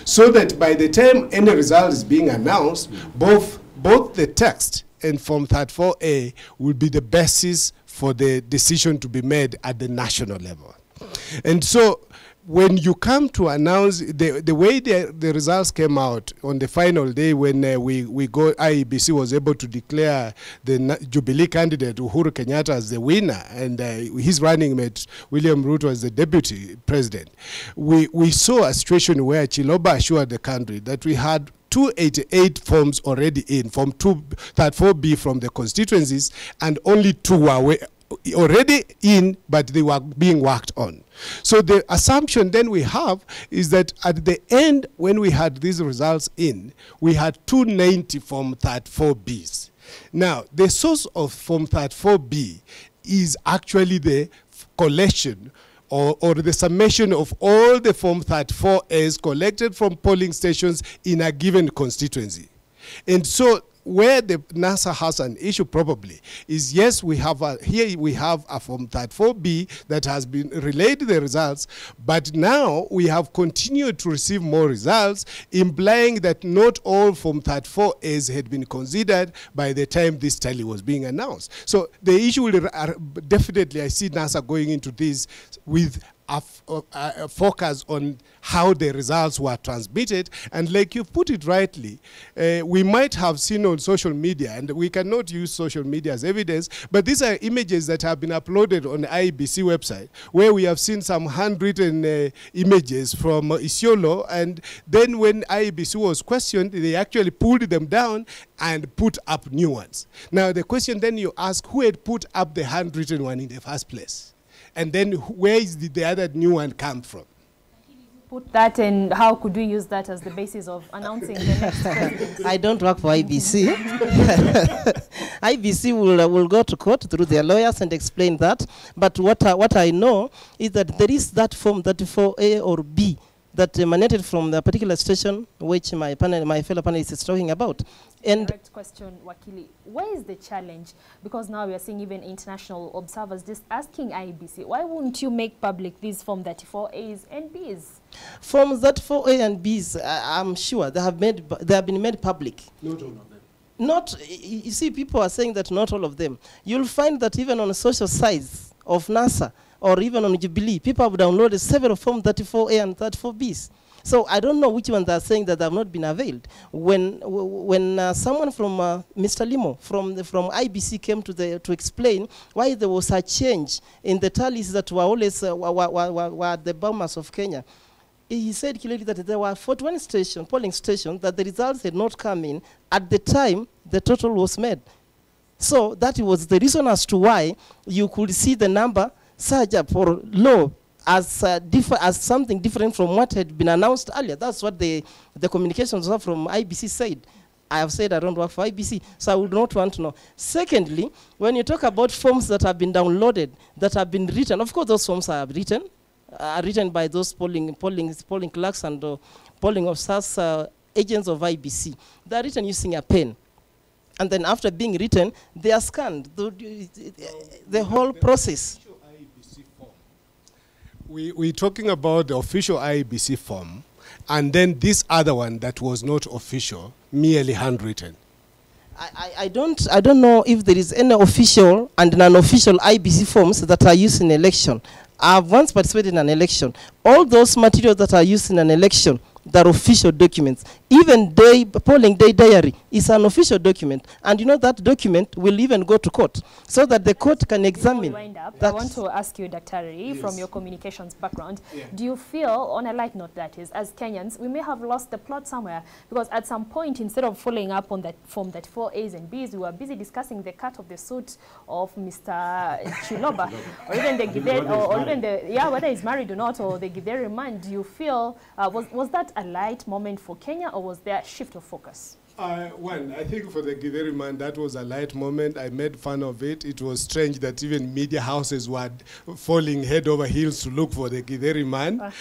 So that by the time any result is being announced, both the text and Form 34A will be the basis for the decision to be made at the national level. And so when you come to announce the way the results came out on the final day when IEBC was able to declare the Jubilee candidate Uhuru Kenyatta as the winner and his running mate William Ruto as the deputy president, we saw a situation where Chiloba assured the country that we had 288 forms already in, Form 234B from the constituencies, and only 2 were already in, but they were being worked on. So the assumption then we have is that at the end, when we had these results in, we had 290 Form 34Bs. Now, the source of Form 34B is actually the collection or the summation of all the Form 34As collected from polling stations in a given constituency. And so where the NASA has an issue probably is, yes, here we have a Form 34B that has been relayed the results, but now we have continued to receive more results, implying that not all Form 34As had been considered by the time this tally was being announced. So the issue will definitely, I see NASA going into this with focus on how the results were transmitted. And like you put it rightly, we might have seen on social media, and we cannot use social media as evidence, but these are images that have been uploaded on the IEBC website, where we have seen some handwritten images from Isiolo, and then when IEBC was questioned, they actually pulled them down and put up new ones. Now the question then you ask, who had put up the handwritten one in the first place? And then where is the other new one come from? Put that, and how could we use that as the basis of announcing the next president? I don't work for IBC. IBC will go to court through their lawyers and explain that. But what I know is that there is that form 34A or B that emanated from the particular station which my fellow panelist is talking about. And direct question, Wakili, where is the challenge? Because now we are seeing even international observers just asking IEBC, why wouldn't you make public these Form 34As and Bs? Forms 34A and Bs, I'm sure they have been made public. Not all of them. You see, people are saying that not all of them. You'll find that even on the social sites of NASA, or even on Jubilee, people have downloaded several Form 34A and 34Bs. So I don't know which ones are saying that they have not been availed. When someone from Mr. Limo from IBC came to explain why there was a change in the tallies that were always were the bombers of Kenya, he said clearly that there were 41 polling stations that the results had not come in at the time the total was made. So that was the reason as to why you could see the number surge up or low as something different from what had been announced earlier. That's what the communications from IBC said. I have said I don't work for IBC, so I would not want to know. Secondly, when you talk about forms that have been downloaded, that have been written, of course those forms are written by those polling clerks and polling officers, agents of IBC. They are written using a pen. And then after being written, they are scanned. The whole process. We're talking about the official IEBC form, and then this other one that was not official, merely handwritten. I don't know if there is any official and non-official IEBC forms that are used in election. I've once participated in an election. All those materials that are used in an election, they're official documents. Even polling day diary is an official document. And you know that document will even go to court so that the court can examine. I want to ask you, Dr. Yes. From your communications background, do you feel, on a light note that is, as Kenyans, we may have lost the plot somewhere? Because at some point, instead of following up on that Form 34As and Bs, we were busy discussing the cut of the suit of Mr. Chiloba, or even the Gideri, or even the, whether he's married or not, or the Gideri man. Do you feel, was that a light moment for Kenya, or was there a shift of focus? I think for the Gideri man, that was a light moment. I made fun of it. It was strange that even media houses were falling head over heels to look for the Gideri man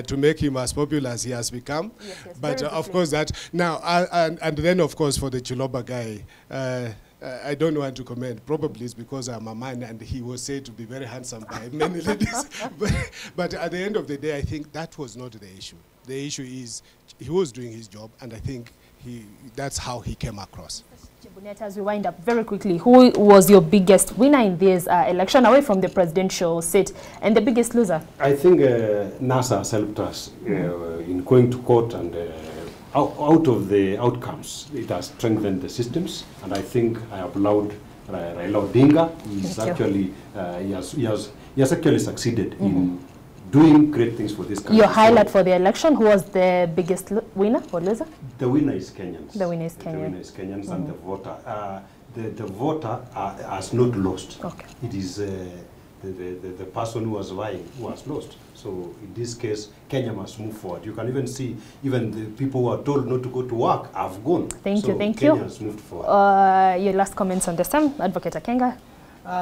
to make him as popular as he has become. Yes, but of course that, now, and then of course for the Chiloba guy, I don't want to comment. Probably it's because I'm a man and he was said to be very handsome by many ladies. But at the end of the day, I think that was not the issue. The issue is he was doing his job, and I think that's how he came across. As we wind up very quickly, who was your biggest winner in this election, away from the presidential seat, and the biggest loser? I think NASA has helped us in going to court, and out of the outcomes, it has strengthened the systems, and I think I applaud Raila Odinga. He's actually, he has actually succeeded in doing great things for this country. Your highlight for the election, who was the biggest winner or loser? The winner is Kenyans. The winner is Kenyans. The winner is Kenyans and the voter. The voter has not lost. Okay. It is the person who was vying who has lost. So in this case, Kenya must move forward. You can even see, even the people who are told not to go to work have gone. Thank you. Kenya has moved forward. Your last comments on the same, Advocate Akenga?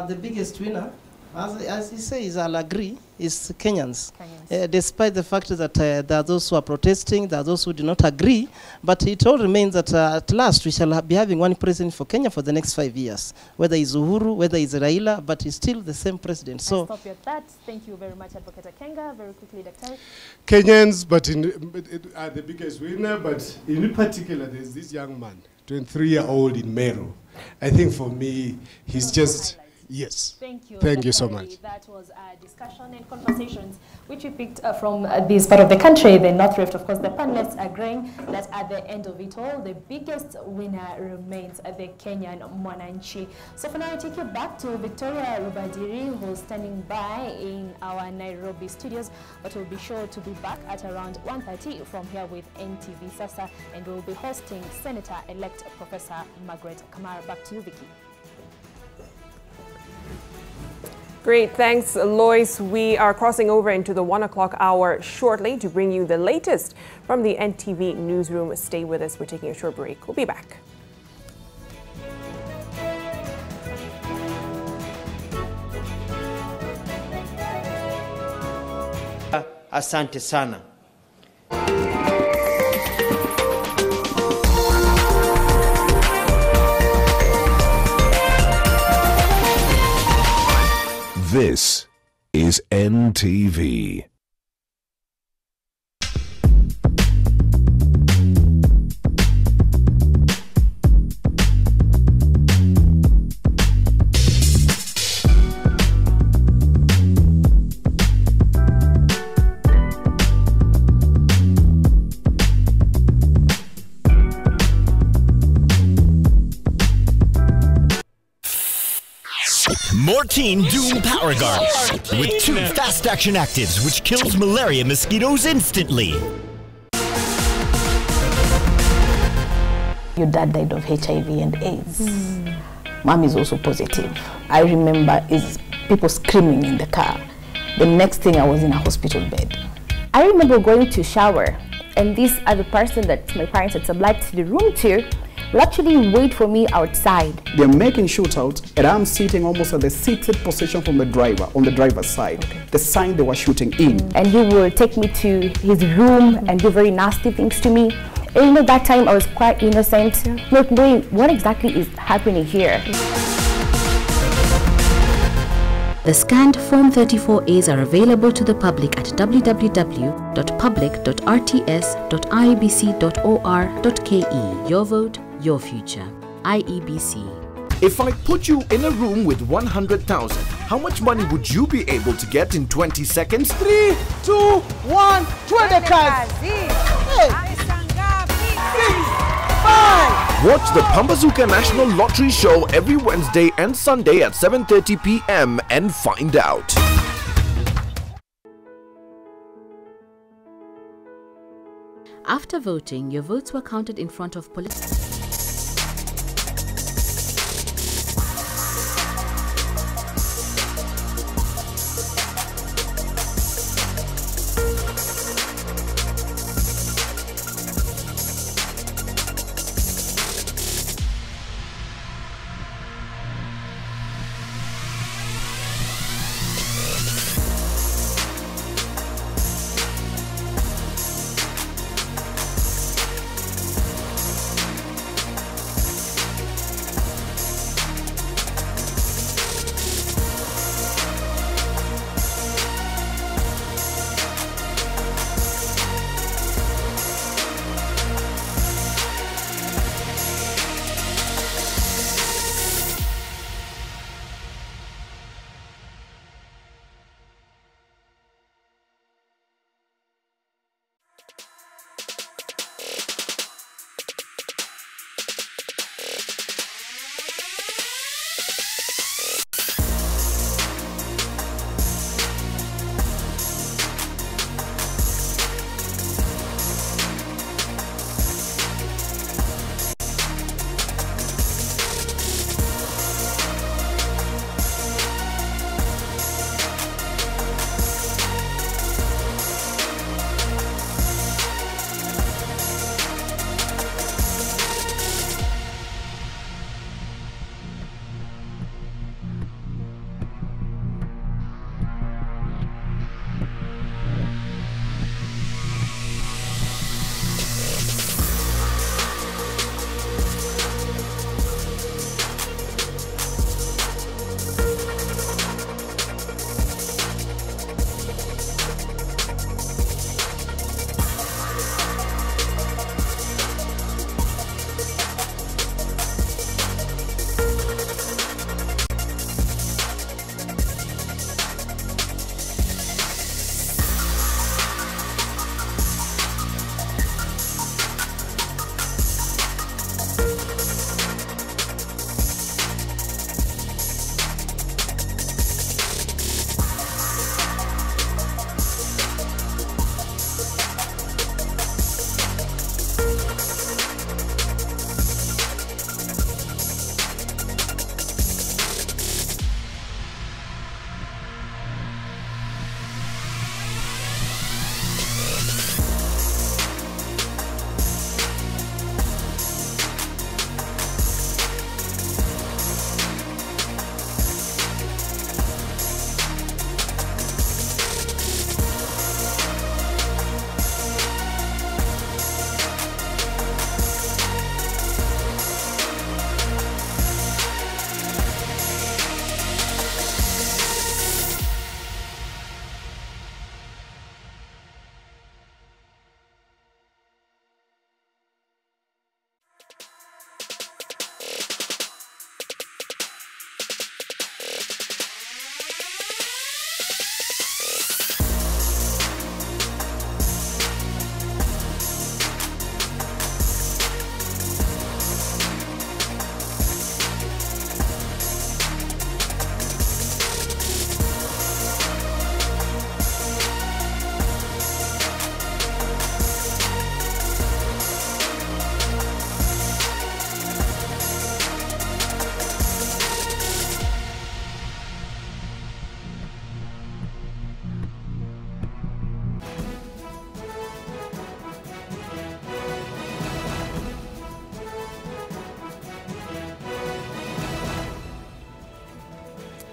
The biggest winner, as he says, I'll agree, is Kenyans. Despite the fact that there are those who are protesting, there are those who do not agree, but it all remains that at last we shall be having one president for Kenya for the next 5 years. Whether it's Uhuru, whether it's Raila, but it's still the same president. So stop you at that. Thank you very much, Advocate Akenga. Very quickly, Dr. Kenyans, but are the biggest winner, but in particular, there's this young man, 23-year-old in Meru. I think for me, he's just... Yes. Thank you. Thank you so much. That was a discussion and conversations which we picked from this part of the country, the North Rift. Of course, the panelists agreeing that at the end of it all, the biggest winner remains the Kenyan Mwananchi. So for now, I take you back to Victoria Rubadiri, who's standing by in our Nairobi studios, but we'll be sure to be back at around 1:30 from here with NTV Sasa, and we'll be hosting Senator-elect Professor Margaret Kamara. Back to you, Vicky. Great, thanks, Lois. We are crossing over into the 1 o'clock hour shortly to bring you the latest from the NTV newsroom. Stay with us. We're taking a short break. We'll be back. Asante sana. This is NTV. Mortein Doom Power Guard with 2 fast action actives which kills malaria mosquitoes instantly. Your dad died of HIV and AIDS. Mom is also positive. I remember people screaming in the car. The next thing, I was in a hospital bed. I remember going to shower, and this other person that my parents had supplied to the room to will actually wait for me outside. They're making shootouts, and I'm sitting almost at the seated position from the driver, on the driver's side, the sign they were shooting in. And he will take me to his room and do very nasty things to me. And you know, that time I was quite innocent, not knowing what exactly is happening here. The scanned Form 34As are available to the public at www.public.rts.iebc.or.ke. Your vote, your future. IEBC. If I put you in a room with 100,000, how much money would you be able to get in 20 seconds? 3, 2, 1, 20 cards. Watch the Pambazuka National Lottery Show every Wednesday and Sunday at 7:30 p.m. and find out. After voting, your votes were counted in front of police.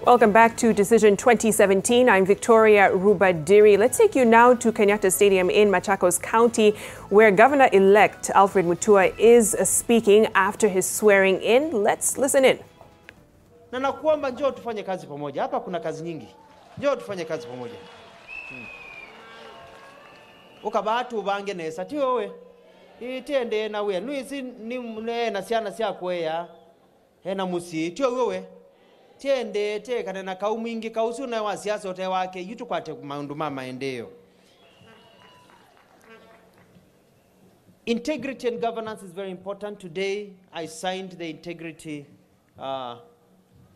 Welcome back to Decision 2017. I'm Victoria Rubadiri. Let's take you now to Kenyatta Stadium in Machakos County, where Governor-elect Alfred Mutua is speaking after his swearing in. Let's listen in. Na nakuomba njoo tufanye kazi pamoja. Hapa kuna kazi nyingi. Njoo tufanye kazi pamoja. Ukabatu ubange nesa ti wewe. Itende na we. Nuisi ni na siana sia kweya. Hena musi ti wewe. Tiende te kana kaumingi kausu na wa siasa wote wake yitu kwate maundu mama endeyo. Integrity and governance is very important. Today I signed the integrity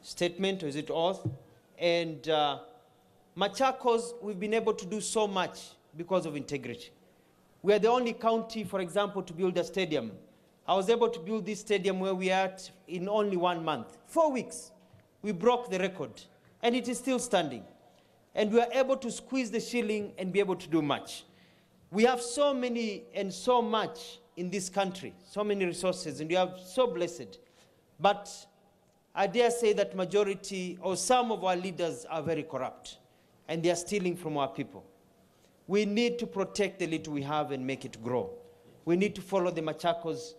statement, or is it oath? And Machakos, we've been able to do so much because of integrity. We are the only county, for example, to build a stadium. I was able to build this stadium where we are at in only 1 month. 4 weeks. We broke the record, and it is still standing. And we are able to squeeze the shilling and be able to do much. We have so many and so much in this country, so many resources, and we are so blessed. But I dare say that majority or some of our leaders are very corrupt, and they are stealing from our people. We need to protect the little we have and make it grow. We need to follow the Machakos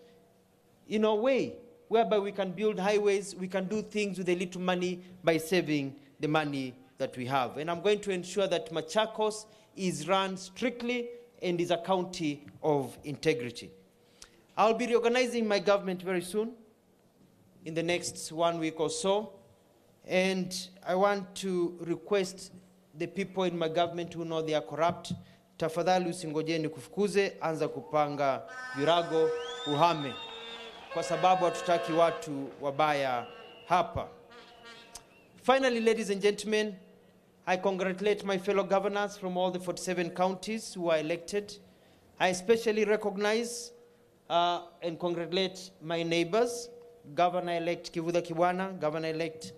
in a way whereby we can build highways, we can do things with a little money by saving the money that we have. And I'm going to ensure that Machakos is run strictly and is a county of integrity. I'll be reorganizing my government very soon, in the next 1 week or so. And I want to request the people in my government who know they are corrupt, tafadhali usingojeni kufukuze, anza kupanga virago, uhame. Kwa sababu hatutaki watu wabaya hapa. Finally, ladies and gentlemen, I congratulate my fellow governors from all the 47 counties who are elected. I especially recognize and congratulate my neighbors, Governor-elect Kivuda Kibwana, Governor-elect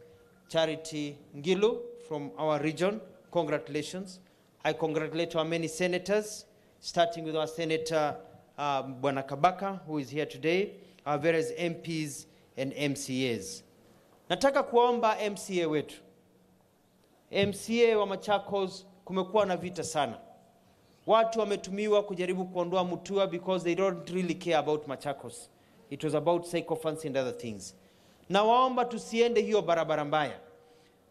Charity Ngilu from our region. Congratulations. I congratulate our many senators, starting with our Senator Bwana Kabaka, who is here today, our various MPs and MCAs. Nataka kuomba MCA wetu. MCA wa Machakos kumekuwa na vita sana. Watu wametumiwa kujaribu kuondoa Mutua because they don't really care about Machakos. It was about sycophancy and other things. Na waomba tusiende hiyo barabara mbaya.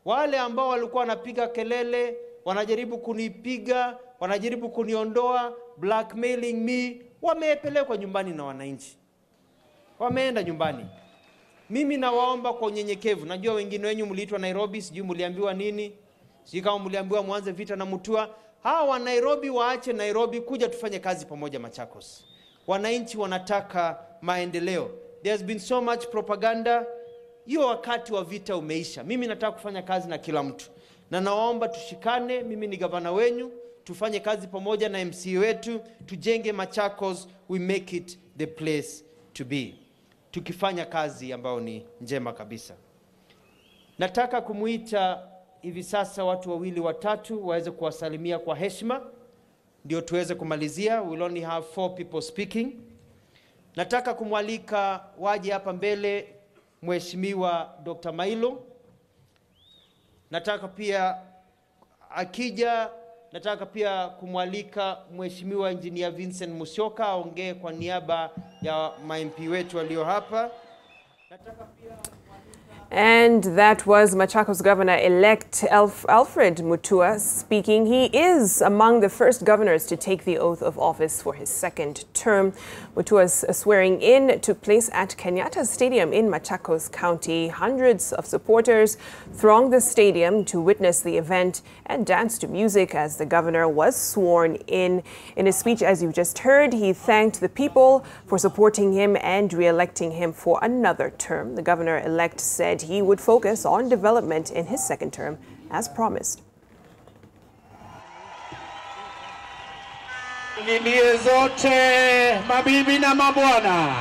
Wale ambao walikuwa wanapiga kelele, wanajaribu kunipiga, wanajaribu kuniondoa, blackmailing me, wamepelekwa nyumbani na wananchi. Wameenda nyumbani. Mimi nawaomba kwa unyenyekevu. Najua wengine wenyu mliitwa Nairobi, sijui mliambiwa nini. Sijui kama mliambiwa mwanze vita na Mutua. Hawa Nairobi waache Nairobi, kuja tufanye kazi pamoja Machakos. Wananchi wanataka maendeleo. There's been so much propaganda. Hiyo wakati wa vita umeisha. Mimi nataka kufanya kazi na kila mtu. Na nawaomba tushikane, mimi ni gavana wenyu, tufanye kazi pamoja na MC wetu, tujenge Machakos, we make it the place to be. Tukifanya kazi ambayo ni njema kabisa. Nataka kumuita hivi sasa watu wawili watatu waweze kuwasalimia kwa heshima, ndio tuweze kumalizia. We'll only have 4 people speaking. Nataka kumwalika waje hapa mbele Mheshimiwa Dr. Mailo. Nataka pia akija, nataka pia kumwalika Mheshimiwa Engineer Vincent Musyoka aongee kwa niaba ya MP wetu walio hapa. Nataka pia And that was Machakos Governor-elect Alfred Mutua speaking. He is among the first governors to take the oath of office for his second term. Mutua's swearing in took place at Kenyatta Stadium in Machakos County. Hundreds of supporters thronged the stadium to witness the event and dance to music as the governor was sworn in. In his speech, as you just heard, he thanked the people for supporting him and re-electing him for another term. The governor-elect said he would focus on development in his second term, as promised. Nilie zote mabibi na mabwana,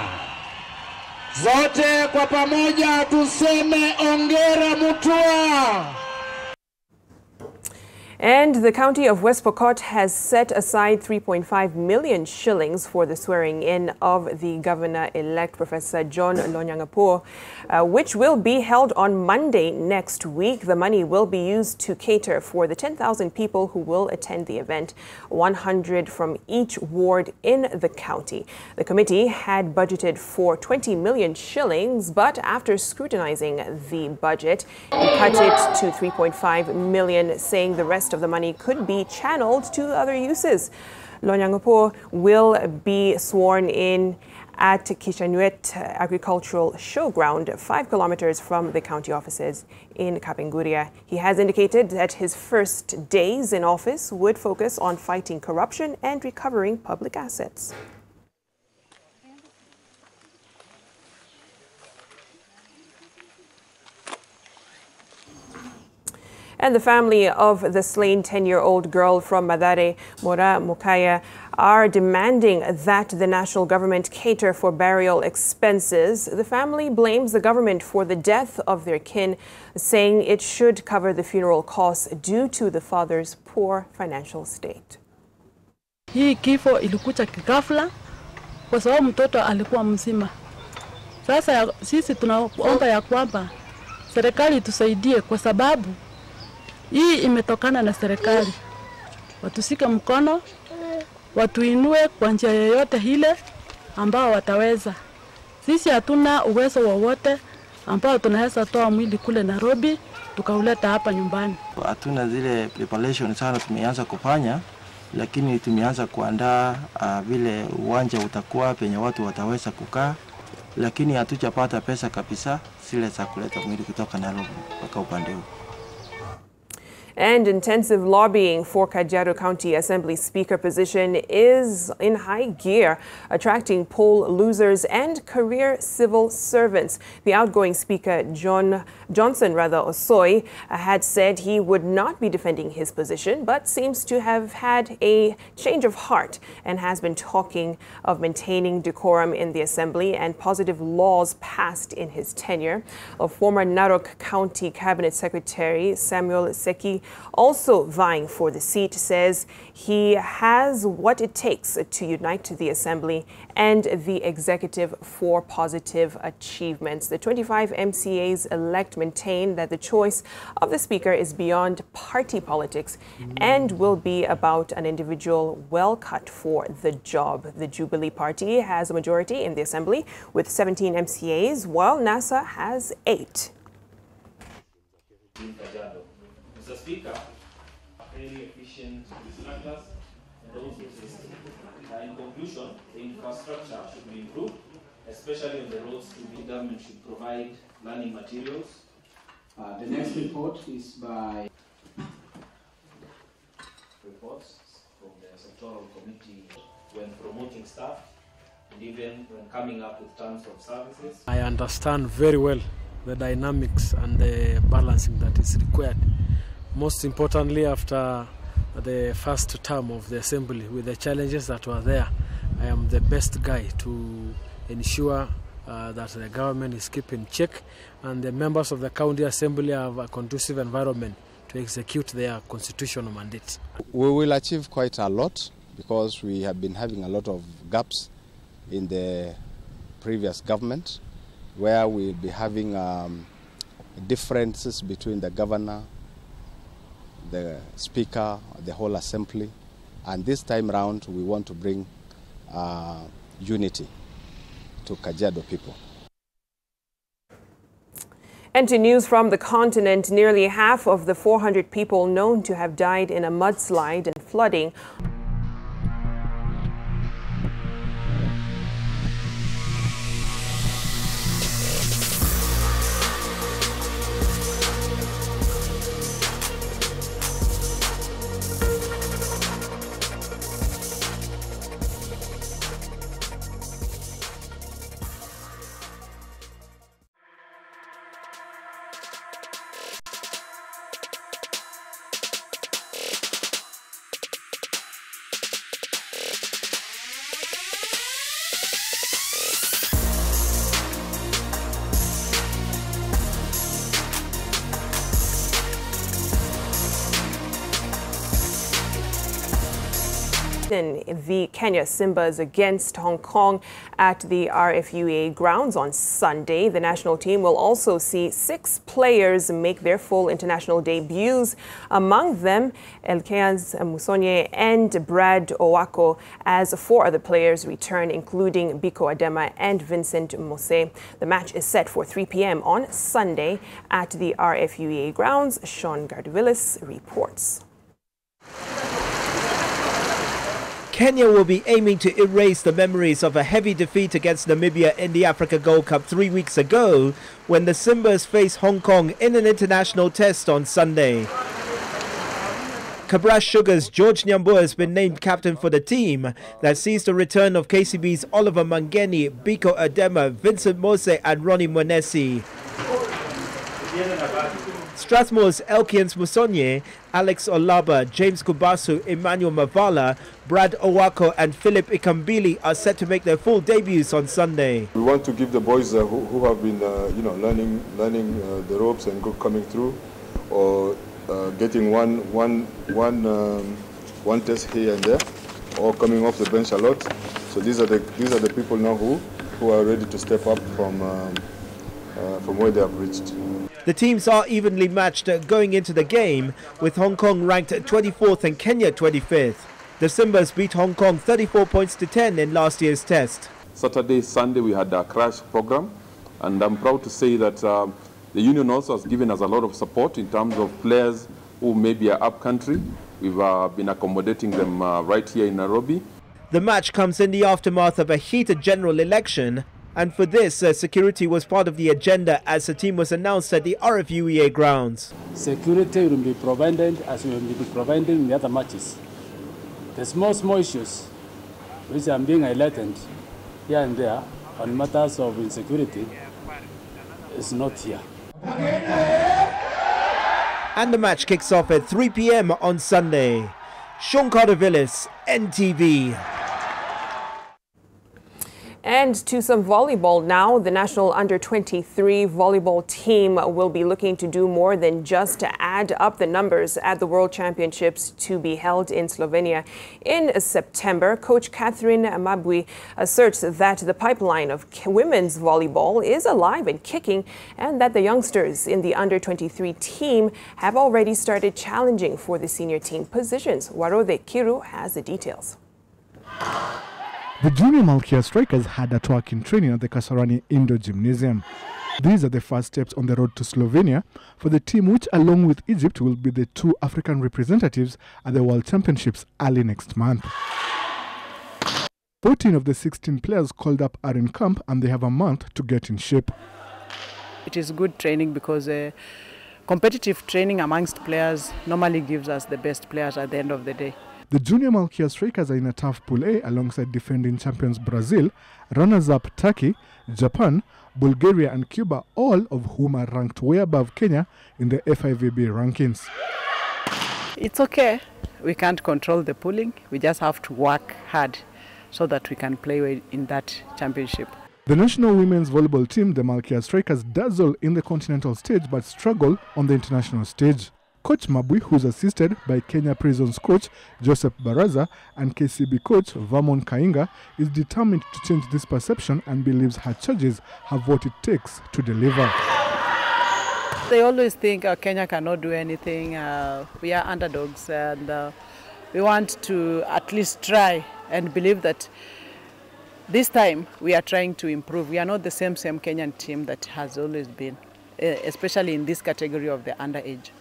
zote kwa pamoja tuseme ongera Mutua. And the county of West Pokot has set aside 3.5 million shillings for the swearing-in of the governor-elect, Professor John Lonyangapuo, which will be held on Monday next week. The money will be used to cater for the 10,000 people who will attend the event, 100 from each ward in the county. The committee had budgeted for 20 million shillings, but after scrutinizing the budget, it cut it to 3.5 million, saying the rest of the money could be channeled to other uses. Lonyangapuo will be sworn in at Kishanuet Agricultural Showground, 5 kilometers from the county offices in Kapenguria. He has indicated that his first days in office would focus on fighting corruption and recovering public assets. And the family of the slain 10-year-old girl from Madare, Mora Mukaya, are demanding that the national government cater for burial expenses. The family blames the government for the death of their kin, saying it should cover the funeral costs due to the father's poor financial state. Hii kifo ilikuja kigafla kwa sababu mtoto alikuwa mzima. Sasa sisi tunaomba ya kwamba serikali tusaidie kwa sababu hii imetokana na serikali. Watusike mkono, watuinue kwa njia yoyote ile ambao wataweza. Sisi hatuna uwezo wowote ambao tunaweza toa mwili kule Nairobi tukauleta hapa nyumbani. Hatuna zile preparation sana tumeanza kufanya, lakini tumeanza kuandaa vile uwanja utakuwa penye watu wataweza kukaa, lakini hatujapata pesa kabisa zile za kuleta mwili kutoka Nairobi mpaka upande huu. And intensive lobbying for Kajiado County Assembly Speaker position is in high gear, attracting poll losers and career civil servants. The outgoing Speaker, Johnson Osoi, had said he would not be defending his position, but seems to have had a change of heart and has been talking of maintaining decorum in the Assembly and positive laws passed in his tenure. A former Narok County Cabinet Secretary, Samuel Seki, also vying for the seat, says he has what it takes to unite the Assembly and the executive for positive achievements. The 25 MCAs elect maintain that the choice of the Speaker is beyond party politics and will be about an individual well cut for the job. The Jubilee Party has a majority in the Assembly with 17 MCAs, while NASA has 8. Mr. Speaker, very efficient legislators and also systems. In conclusion, the infrastructure should be improved, especially on the roads. The government should provide learning materials. The next report is by reports from the sectoral committee when promoting staff and even when coming up with terms of services. I understand very well the dynamics and the balancing that is required. Most importantly, after the first term of the Assembly, with the challenges that were there, I am the best guy to ensure that the government is keeping check and the members of the County Assembly have a conducive environment to execute their constitutional mandate. We will achieve quite a lot because we have been having a lot of gaps in the previous government where we'll be having differences between the governor, the speaker, the whole assembly, and this time round we want to bring unity to Kajiado people. And to news from the continent, nearly half of the 400 people known to have died in a mudslide and flooding The Kenya Simbas against Hong Kong at the RFUA grounds on Sunday. The national team will also see 6 players make their full international debuts. Among them, Elkeans Musonye and Brad Owako, as 4 other players return, including Biko Adema and Vincent Mose. The match is set for 3 p.m. on Sunday at the RFUA grounds. Sean Garduvillis reports. Kenya will be aiming to erase the memories of a heavy defeat against Namibia in the Africa Gold Cup 3 weeks ago when the Simbas face Hong Kong in an international test on Sunday. Kabra Sugar's George Nyambo has been named captain for the team that sees the return of KCB's Oliver Mangeni, Biko Adema, Vincent Mose and Ronnie Monesi. Strathmore's Elkians Musonye, Alex Olaba, James Kubasu, Emmanuel Mavala, Brad Owako and Philip Ikambili are set to make their full debuts on Sunday. We want to give the boys who have been learning the ropes and coming through, or getting one test here and there, or coming off the bench a lot. So these are the people now who are ready to step up from where they have reached. The teams are evenly matched going into the game, with Hong Kong ranked 24th and Kenya 25th. The Simbas beat Hong Kong 34 points to 10 in last year's test. Saturday, Sunday we had a crash program, and I'm proud to say that the union also has given us a lot of support in terms of players who maybe are up country. We've been accommodating them right here in Nairobi. The match comes in the aftermath of a heated general election, and for this, security was part of the agenda as the team was announced at the RFUEA grounds. Security will be provided as we will be providing in the other matches. The small issues which are being highlighted here and there on matters of insecurity is not here. And the match kicks off at 3 p.m. on Sunday. Sean Carter-Villis, NTV. And to some volleyball now. The national under-23 volleyball team will be looking to do more than just to add up the numbers at the World Championships to be held in Slovenia in September. Coach Catherine Mabui asserts that the pipeline of women's volleyball is alive and kicking, and that the youngsters in the under-23 team have already started challenging for the senior team positions. Warode Kiru has the details. The junior Malkia strikers had a twerk in training at the Kasarani Indoor Gymnasium. These are the first steps on the road to Slovenia for the team, which along with Egypt will be the 2 African representatives at the World Championships early next month. 14 of the 16 players called up are in camp, and they have a month to get in shape. It is good training because competitive training amongst players normally gives us the best players at the end of the day. The junior Malkia strikers are in a tough Pool A alongside defending champions Brazil, runners-up Turkey, Japan, Bulgaria and Cuba, all of whom are ranked way above Kenya in the FIVB rankings. It's okay. We can't control the pooling. We just have to work hard so that we can play in that championship. The national women's volleyball team, the Malkia strikers, dazzle in the continental stage but struggle on the international stage. Coach Mabui, who's assisted by Kenya Prisons coach Joseph Baraza and KCB coach Vermon Kainga, is determined to change this perception and believes her charges have what it takes to deliver. They always think Kenya cannot do anything. We are underdogs, and we want to at least try and believe that this time we are trying to improve. We are not the same Kenyan team that has always been, especially in this category of the underage.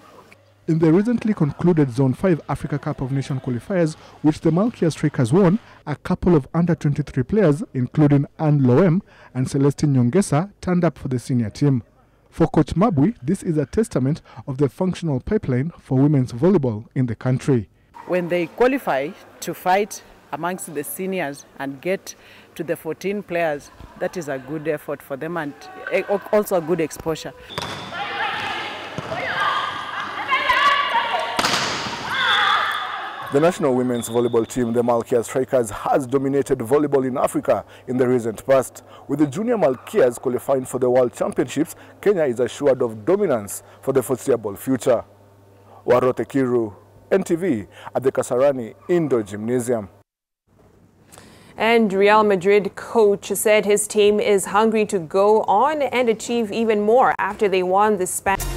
In the recently concluded Zone 5 Africa Cup of Nations qualifiers, which the Malkia strikers won, a couple of under-23 players, including Anne Loem and Celestine Nyongesa, turned up for the senior team. For Coach Mabui, this is a testament of the functional pipeline for women's volleyball in the country. When they qualify to fight amongst the seniors and get to the 14 players, that is a good effort for them and also a good exposure. The national women's volleyball team, the Malkia Strikers, has dominated volleyball in Africa in the recent past. With the junior Malkias qualifying for the World Championships, Kenya is assured of dominance for the foreseeable future. Warote Kiru, NTV, at the Kasarani Indoor Gymnasium. And Real Madrid coach said his team is hungry to go on and achieve even more after they won the Spanish